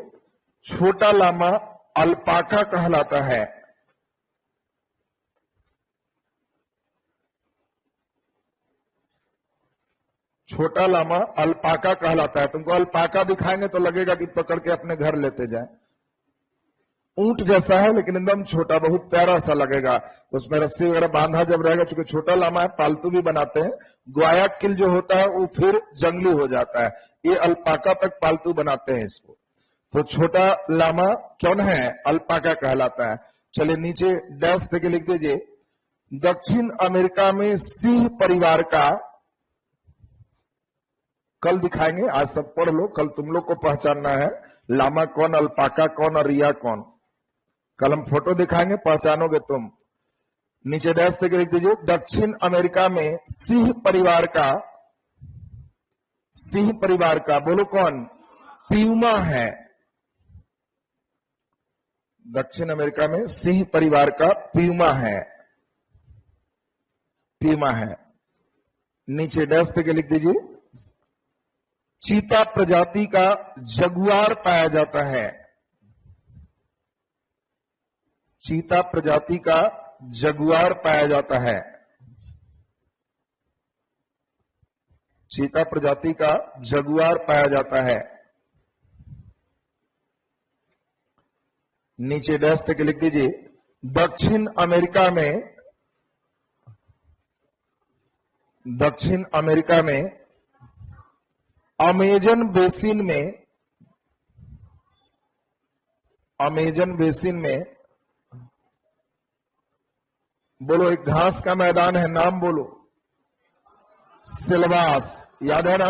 Speaker 1: छोटा लामा अल्पाका कहलाता है। छोटा लामा अल्पाका कहलाता है। तुमको अल्पाका दिखाएंगे तो लगेगा कि पकड़ के अपने घर लेते जाए। ऊंट जैसा है लेकिन एकदम छोटा, बहुत प्यारा सा लगेगा। उसमें रस्सी वगैरह बांधा जब रहेगा, चूंकि छोटा लामा है, पालतू भी बनाते हैं। ग्वायाकिल जो होता है वो फिर जंगली हो जाता है, ये अल्पाका तक पालतू बनाते हैं इसको। तो छोटा लामा कौन है? अल्पाका कहलाता है। चलिए नीचे डैश देके लिख दीजिए दक्षिण अमेरिका में सिंह परिवार का, कल दिखाएंगे, आज सब पढ़ लो, कल तुम लोग को पहचानना है लामा कौन, अल्पाका कौन और रिया कौन। कल हम फोटो दिखाएंगे, पहचानोगे तुम। नीचे डैश देके लिख दीजिए दक्षिण अमेरिका में सिंह परिवार का, बोलो कौन? प्यूमा है। दक्षिण अमेरिका में सिंह परिवार का प्यूमा है। प्यूमा है। नीचे डैश देके लिख दीजिए चीता प्रजाति का जगुआर पाया जाता है। चीता प्रजाति का जगुआर पाया जाता है। चीता प्रजाति का जगुआर पाया जाता है। नीचे डैश देके लिख दीजिए दक्षिण अमेरिका में अमेजन बेसिन में बोलो, एक घास का मैदान है, नाम बोलो, सिल्वास, याद है ना?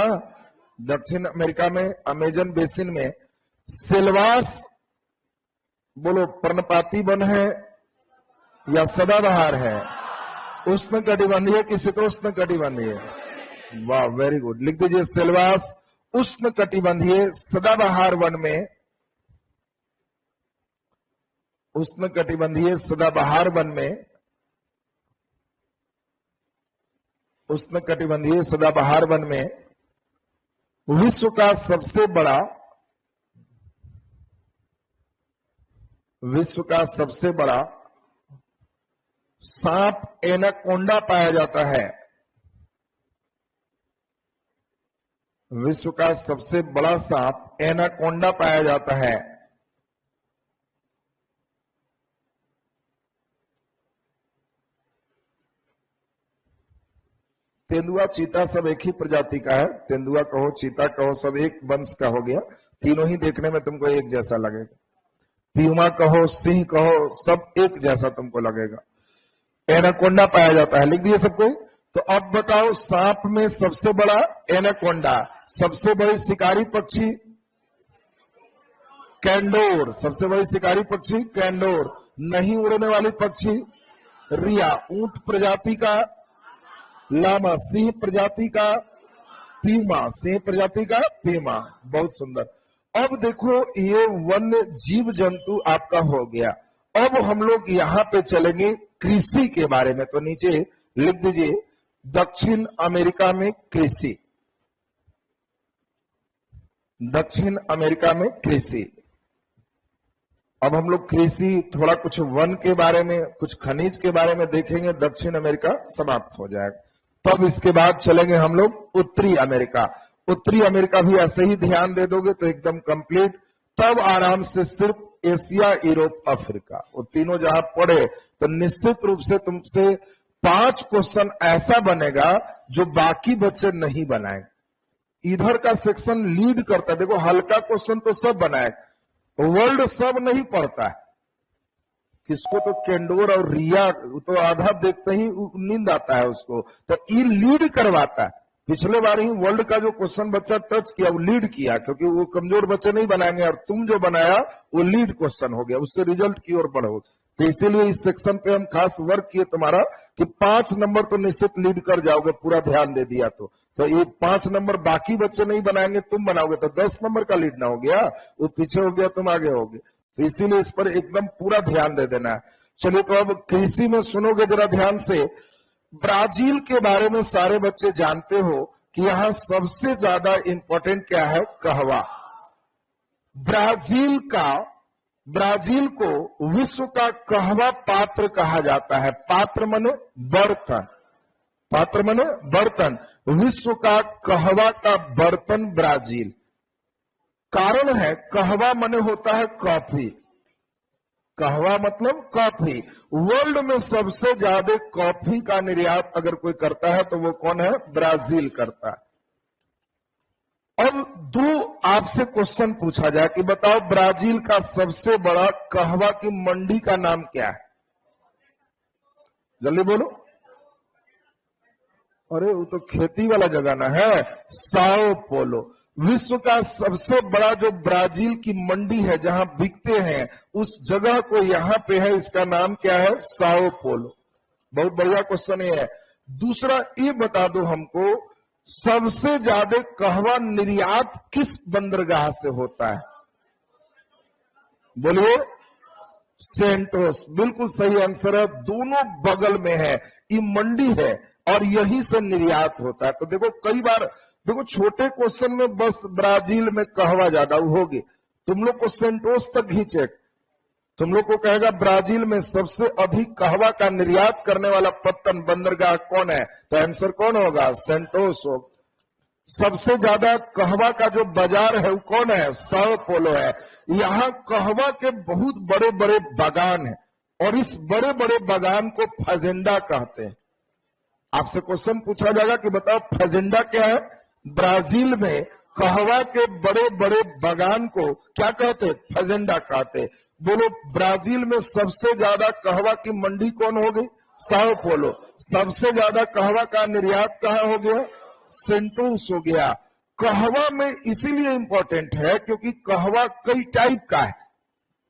Speaker 1: दक्षिण अमेरिका में अमेजन बेसिन में सिल्वास, बोलो पर्णपाती वन है या सदाबहार है? उष्ण कटिबंधीय कि शीतोष्ण कटिबंधीय? वाह, वेरी गुड। लिख दीजिए सिल्वास उष्ण कटिबंधीय सदाबहार वन में उष्णकटिबंधीय सदाबहार वन में, उष्णकटिबंधीय सदाबहार वन में विश्व का सबसे बड़ा सांप एनाकोंडा पाया जाता है। विश्व का सबसे बड़ा सांप एनाकोंडा पाया जाता है। तेंदुआ, चीता सब एक ही प्रजाति का है। तेंदुआ कहो, चीता कहो, सब एक वंश का हो गया। तीनों ही देखने में तुमको एक जैसा लगेगा। प्यूमा कहो, सिंह कहो, सब एक जैसा तुमको लगेगा। एनाकोंडा पाया जाता है। लिख दिए सबको। तो अब बताओ, सांप में सबसे बड़ा एनाकोंडा, सबसे बड़ी शिकारी पक्षी कैंडोर, सबसे बड़ी शिकारी पक्षी कैंडोर, नहीं उड़ने वाली पक्षी रिया, ऊंट प्रजाति का लामा, सिंह प्रजाति का पीमा, सिंह प्रजाति का पीमा। बहुत सुंदर। अब देखो, ये वन्य जीव जंतु आपका हो गया। अब हम लोग यहां पे चलेंगे कृषि के बारे में। तो नीचे लिख दीजिए, दक्षिण अमेरिका में कृषि। दक्षिण अमेरिका में कृषि। अब हम लोग कृषि, थोड़ा कुछ वन के बारे में, कुछ खनिज के बारे में देखेंगे। दक्षिण अमेरिका समाप्त हो जाएगा। तब इसके बाद चलेंगे हम लोग उत्तरी अमेरिका। उत्तरी अमेरिका भी ऐसे ही ध्यान दे दोगे तो एकदम कंप्लीट। तब आराम से सिर्फ एशिया, यूरोप, अफ्रीका, वो तीनों जहां पढ़े तो निश्चित रूप से तुमसे 5 क्वेश्चन ऐसा बनेगा जो बाकी बच्चे नहीं बनाएंगे। इधर का सेक्शन लीड करता है। देखो, हल्का क्वेश्चन तो सब बनाए, वर्ल्ड सब नहीं पढ़ता है। किसको तो कैंडोर और रिया तो आधा देखते ही नींद आता है उसको। तो ये लीड करवाता है। पिछले बार ही वर्ल्ड का जो क्वेश्चन बच्चा टच किया वो लीड किया, क्योंकि वो कमजोर बच्चे नहीं बनाएंगे, और तुम जो बनाया वो लीड क्वेश्चन हो गया, उससे रिजल्ट की ओर बढ़ो। तो इसीलिए इस सेक्शन पे हम खास वर्क किए तुम्हारा कि 5 नंबर तो निश्चित लीड कर जाओगे, पूरा ध्यान दे दिया तो ये 5 नंबर बाकी बच्चे नहीं बनाएंगे, तुम बनाओगे तो 10 नंबर का लीड ना हो गया, वो पीछे हो गया, तुम आगे होगे। तो इसीलिए इस पर एकदम पूरा ध्यान दे देना है। चलिए, तो अब कृषि में सुनोगे जरा ध्यान से। ब्राजील के बारे में सारे बच्चे जानते हो कि यहां सबसे ज्यादा इंपॉर्टेंट क्या है? कहवा। ब्राजील को विश्व का कहवा पात्र कहा जाता है। पात्र माने बर्तन, पात्र माने बर्तन। विश्व का कहवा का बर्तन ब्राजील। कारण है, कहवा माने होता है कॉफी। कहवा मतलब कॉफी। वर्ल्ड में सबसे ज्यादा कॉफी का निर्यात अगर कोई करता है तो वो कौन है? ब्राजील करता है। अब 2 आपसे क्वेश्चन पूछा जाए कि बताओ, ब्राजील का सबसे बड़ा कहवा की मंडी का नाम क्या है? जल्दी बोलो। अरे वो तो खेती वाला जगह ना है, साओ पोलो। विश्व का सबसे बड़ा जो ब्राजील की मंडी है जहां बिकते हैं, उस जगह को यहां पे है, इसका नाम क्या है? Sao Paulo. बहुत बढ़िया क्वेश्चन है। दूसरा ये बता दो हमको, सबसे ज्यादा कहवा निर्यात किस बंदरगाह से होता है? बोलिए। सेंटोस, बिल्कुल सही आंसर है। दोनों बगल में है, ये मंडी है और यहीं से निर्यात होता है। तो देखो, कई बार देखो छोटे क्वेश्चन में बस ब्राजील में कहवा ज्यादा होगी, तुम लोग को सेंटोस तक खींचे, तुम लोग को कहेगा ब्राजील में सबसे अधिक कहवा का निर्यात करने वाला पत्तन बंदरगाह कौन है, तो आंसर कौन होगा? सेंटोस होगा। सबसे ज्यादा कहवा का जो बाजार है वो कौन है? साओ पोलो है। यहाँ कहवा के बहुत बड़े बड़े बागान है और इस बड़े बड़े बागान को फजेंडा कहते हैं। आपसे क्वेश्चन पूछा जाएगा कि बताओ फजेंडा क्या है? ब्राजील में कहवा के बड़े बड़े बागान को क्या कहते हैं? फजेंडा कहते हैं। बोलो, ब्राजील में सबसे ज्यादा कहवा की मंडी कौन हो गई? Sao Paulo. सबसे ज्यादा कहवा का निर्यात कहां हो गया? सेंटोस हो गया। कहवा में इसीलिए इंपॉर्टेंट है क्योंकि कहवा कई टाइप का है,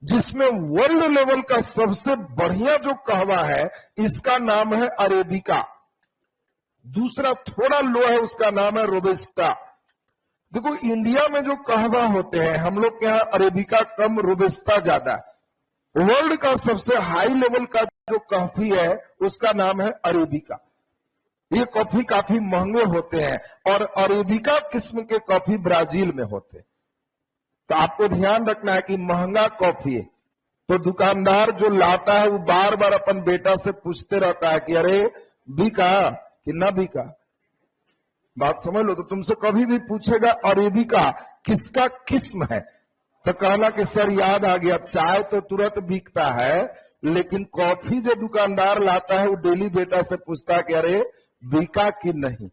Speaker 1: जिसमें वर्ल्ड लेवल का सबसे बढ़िया जो कहवा है इसका नाम है अरेबिका। दूसरा थोड़ा लो है, उसका नाम है रोबस्टा। देखो, इंडिया में जो कहवा होते हैं, हम लोग के यहाँ अरेबिका कम, रोबस्टा ज्यादा। वर्ल्ड का सबसे हाई लेवल का जो कॉफी है उसका नाम है अरेबिका। ये कॉफी काफी महंगे होते हैं और अरेबिका किस्म के कॉफी ब्राजील में होते हैं। तो आपको ध्यान रखना है कि महंगा कॉफी है तो दुकानदार जो लाता है वो बार बार अपन बेटा से पूछते रहता है कि अरे बिका कि ना बिका। बात समझ लो। तो तुमसे कभी भी पूछेगा अरेबिका किसका किस्म है तो कहना कि सर याद आ गया, चाय तो तुरंत बिकता है लेकिन कॉफी जो दुकानदार लाता है वो डेली बेटा से पूछता है कि अरे बिका कि नहीं।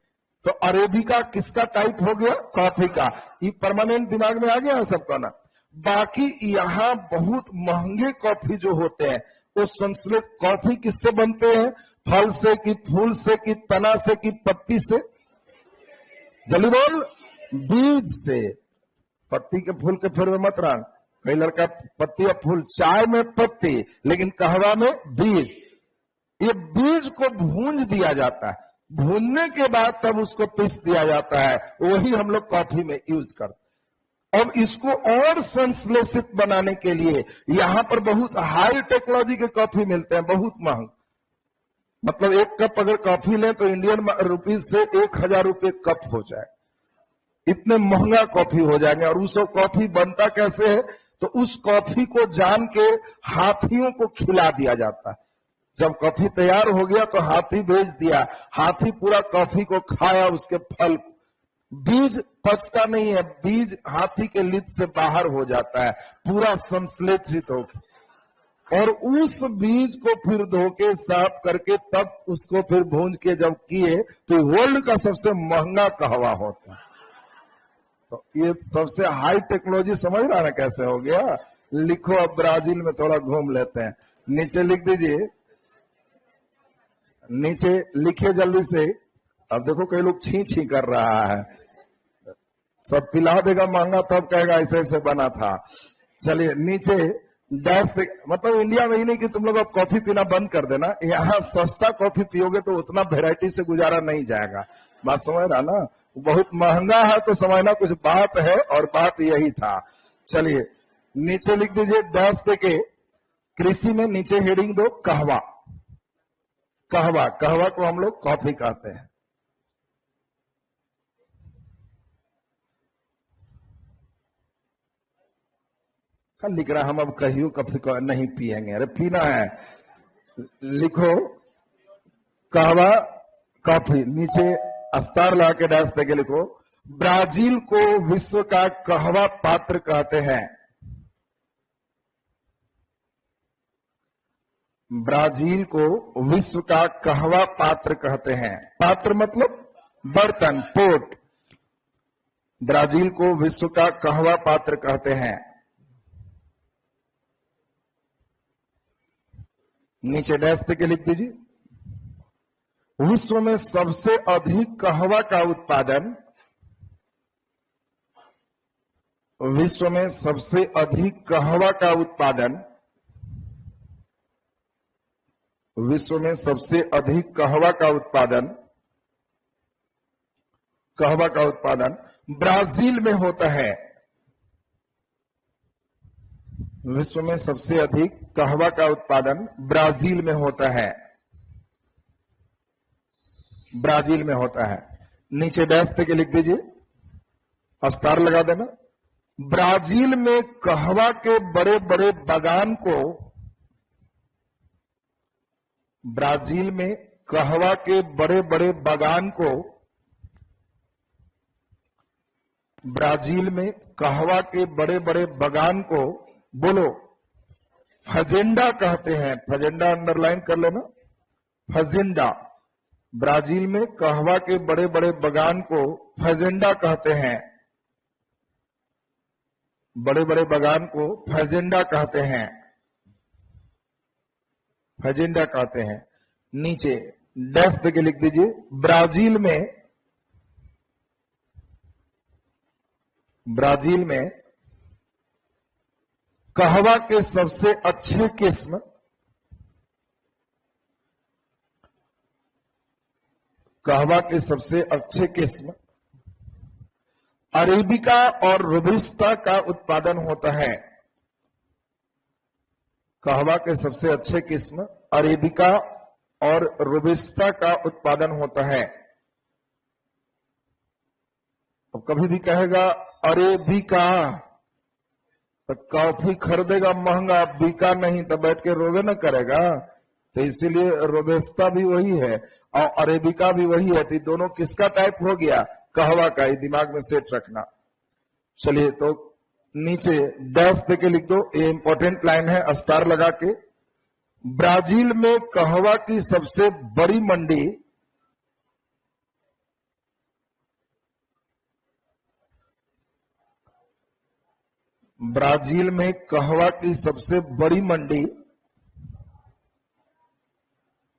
Speaker 1: तो अरेबिका किसका टाइप हो गया? कॉफी का। ये परमानेंट दिमाग में आ गया है सबका ना। बाकी यहाँ बहुत महंगे कॉफी जो होते हैं वो संश्लेषित कॉफी किससे बनते हैं? फल से कि फूल से कि तना से कि पत्ती से? जल्दी बोल। बीज से। पत्ती के फूल के फिर में मत रंग। कई लड़का पत्ती और फूल, चाय में पत्ती लेकिन कहवा में बीज। ये बीज को भूंज दिया जाता है, भूनने के बाद तब उसको पीस दिया जाता है, वही हम लोग कॉफी में यूज करते। अब इसको और संश्लेषित बनाने के लिए यहां पर बहुत हाई टेक्नोलॉजी के कॉफी मिलते हैं, बहुत महंग। मतलब एक कप अगर कॉफी लें तो इंडियन रुपीज से 1000 रुपये कप हो जाए, इतने महंगा कॉफी हो जाएंगे। और उस कॉफी बनता कैसे है? तो उस कॉफी को जान के हाथियों को खिला दिया जाता है। जब कॉफी तैयार हो गया तो हाथी भेज दिया, हाथी पूरा कॉफी को खाया, उसके फल। बीज पचता नहीं है, बीज हाथी के लिद से बाहर हो जाता है, पूरा संश्लेषित होकर। और उस बीज को फिर धो के साफ करके तब उसको फिर भूंज के जब किए तो वर्ल्ड का सबसे महंगा कहवा होता है। तो ये सबसे हाई टेक्नोलॉजी समझ रहा ना कैसे हो गया। लिखो, अब ब्राजील में थोड़ा घूम लेते हैं। नीचे लिख दीजिए, नीचे लिखिए जल्दी से। अब देखो कई लोग छी छी कर रहा है, सब पिला देगा महंगा तब कहेगा ऐसे ऐसे बना था। चलिए नीचे डैश, मतलब इंडिया में ही नहीं कि तुम लोग अब कॉफी पीना बंद कर देना, यहाँ सस्ता कॉफी पियोगे तो उतना वेराइटी से गुजारा नहीं जाएगा। बात समझ रहा ना, बहुत महंगा है तो समझना कुछ बात है, और बात यही था। चलिए नीचे लिख दीजिए डैश देके, कृषि में नीचे हेडिंग दो कहवा। कहवा, कहवा को हम लोग कॉफी कहते हैं। कल लिख रहा हम अब कहियो कॉफी को नहीं पिएंगे, अरे पीना है। लिखो कहवा कॉफी, नीचे अस्तार ला के डैश देके लिखो, ब्राजील को विश्व का कहवा पात्र कहते हैं। ब्राजील को विश्व का कहवा पात्र कहते हैं। पात्र मतलब बर्तन, पोट। ब्राजील को विश्व का कहवा पात्र कहते हैं। नीचे डैश देके लिख दीजिए, विश्व में सबसे अधिक कहवा का उत्पादन, विश्व में सबसे अधिक कहवा का उत्पादन, विश्व में सबसे अधिक कहवा का उत्पादन, कहवा का उत्पादन ब्राजील में होता है। विश्व में सबसे अधिक कहवा का उत्पादन ब्राजील में होता है, ब्राजील में होता है। नीचे डैश देके लिख दीजिए, अस्तार लगा देना, ब्राजील में कहवा के बड़े बड़े बागान को, ब्राजील में कहवा के बड़े बड़े बागान को, ब्राजील में कहवा के बड़े बड़े बागान को बोलो फजेंडा कहते हैं। फजेंडा अंडरलाइन कर लेना, फजेंडा। ब्राजील में कहवा के बड़े बड़े बागान को फजेंडा कहते हैं, बड़े बड़े बागान को फजेंडा कहते हैं, फजेंडा कहते हैं। नीचे डैश देके लिख दीजिए, ब्राजील में, ब्राजील में कहवा के सबसे अच्छे किस्म, कहवा के सबसे अच्छे किस्म अरेबिका और रोबस्टा का उत्पादन होता है। कहवा के सबसे अच्छे किस्म अरेबिका और रोबस्टा का उत्पादन होता है। अब कभी भी कहेगा अरेबिका तो कॉफी खरीदेगा महंगा, बिका नहीं तो बैठ के रोवे न करेगा। तो इसीलिए रोबस्टा भी वही है और अरेबिका भी वही है। तो दोनों किसका टाइप हो गया? कहवा का। ही दिमाग में सेट रखना। चलिए तो नीचे डैश देके लिख दो, ये इंपॉर्टेंट लाइन है स्टार लगा के। ब्राजील में कहवा की सबसे बड़ी मंडी ब्राजील में कहवा की सबसे बड़ी मंडी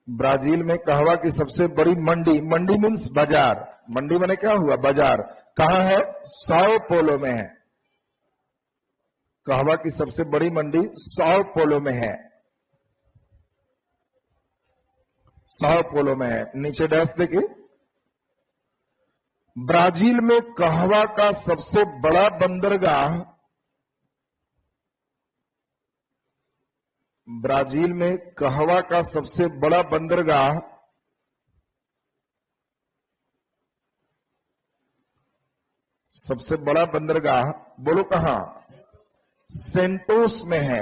Speaker 1: ब्राजील में कहवा की सबसे बड़ी मंडी, मंडी मीन्स बाजार, मंडी माने क्या हुआ? बाजार। कहां है? साओ पोलो में है। कहवा की सबसे बड़ी मंडी साओ पोलो में है, साओ पोलो में है। नीचे डैश देखिए, ब्राजील में कहवा का सबसे बड़ा बंदरगाह ब्राजील में कहवा का सबसे बड़ा बंदरगाह सबसे बड़ा बंदरगाह बोलो कहां? सेंटोस में है।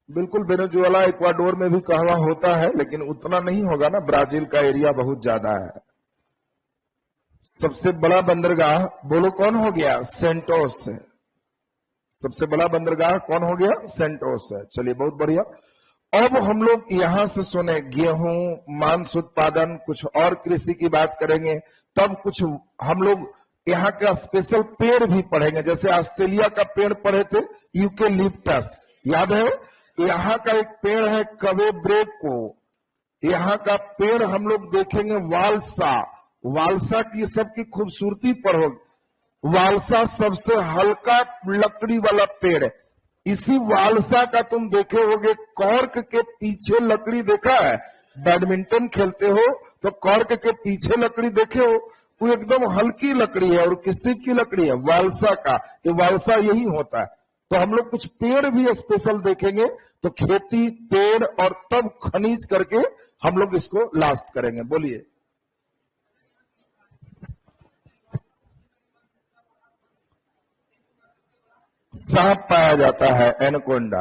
Speaker 1: बिल्कुल वेनेजुएला इक्वाडोर में भी कहवा होता है, लेकिन उतना नहीं होगा ना, ब्राजील का एरिया बहुत ज्यादा है। सबसे बड़ा बंदरगाह बोलो कौन हो गया? सेंटोस है। सबसे बड़ा बंदरगाह कौन हो गया? सेंटोस है। चलिए बहुत बढ़िया। अब हम लोग यहां से सुने गेहूं, मांस उत्पादन, कुछ और कृषि की बात करेंगे। तब कुछ हम लोग यहाँ का स्पेशल पेड़ भी पढ़ेंगे। जैसे ऑस्ट्रेलिया का पेड़ पढ़े थे यूकेलिप्टस, याद है? यहाँ का एक पेड़ है कवेब्रेको। यहाँ का पेड़ हम लोग देखेंगे वालसा। वालसा की सबकी खूबसूरती पढ़ो। वालसा सबसे हल्का लकड़ी वाला पेड़ है। इसी वालसा का तुम देखे होगे कॉर्क के पीछे लकड़ी देखा है? बैडमिंटन खेलते हो तो कॉर्क के पीछे लकड़ी देखे हो? वो एकदम हल्की लकड़ी है। और किस चीज की लकड़ी है? वालसा का। ये वालसा यही होता है। तो हम लोग कुछ पेड़ भी स्पेशल देखेंगे। तो खेती, पेड़ और तब खनिज करके हम लोग इसको लास्ट करेंगे। बोलिए। सांप पाया जाता है, एनाकोंडा।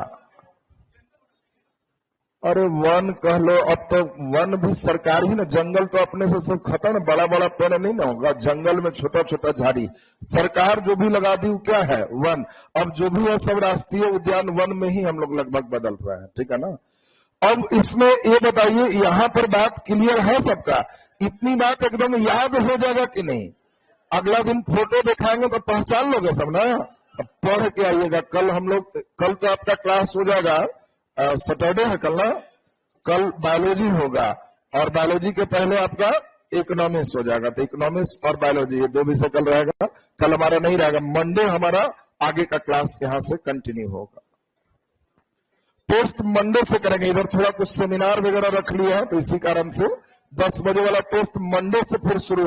Speaker 1: अरे वन कह लो, अब तो वन भी सरकार ही ना, जंगल तो अपने से सब खत्म। बड़ा बड़ा पेड़ नहीं ना होगा, जंगल में छोटा छोटा झाड़ी सरकार जो भी लगा दी वो क्या है? वन। अब जो भी है सब राष्ट्रीय उद्यान वन में ही हम लोग लगभग बदल रहे हैं, ठीक है ना। अब इसमें ये बताइए, यहाँ पर बात क्लियर है सबका? इतनी बात एकदम याद हो जाएगा कि नहीं? अगला दिन फोटो दिखाएंगे तो पहचान लोगे सब ना। अब पढ़ के आइएगा। कल हम लोग, कल तो आपका क्लास हो जाएगा, सैटरडे है कल ना, कल बायोलॉजी होगा और बायोलॉजी के पहले आपका इकोनॉमिक्स हो जाएगा। तो इकोनॉमिक्स और बायोलॉजी ये दो विषय कल रहेगा। कल हमारा नहीं रहेगा, मंडे हमारा आगे का क्लास यहां से कंटिन्यू होगा। टेस्ट मंडे से करेंगे। इधर थोड़ा कुछ सेमिनार वगैरह रख लिया है, तो इसी कारण से 10 बजे वाला टेस्ट मंडे से फिर शुरू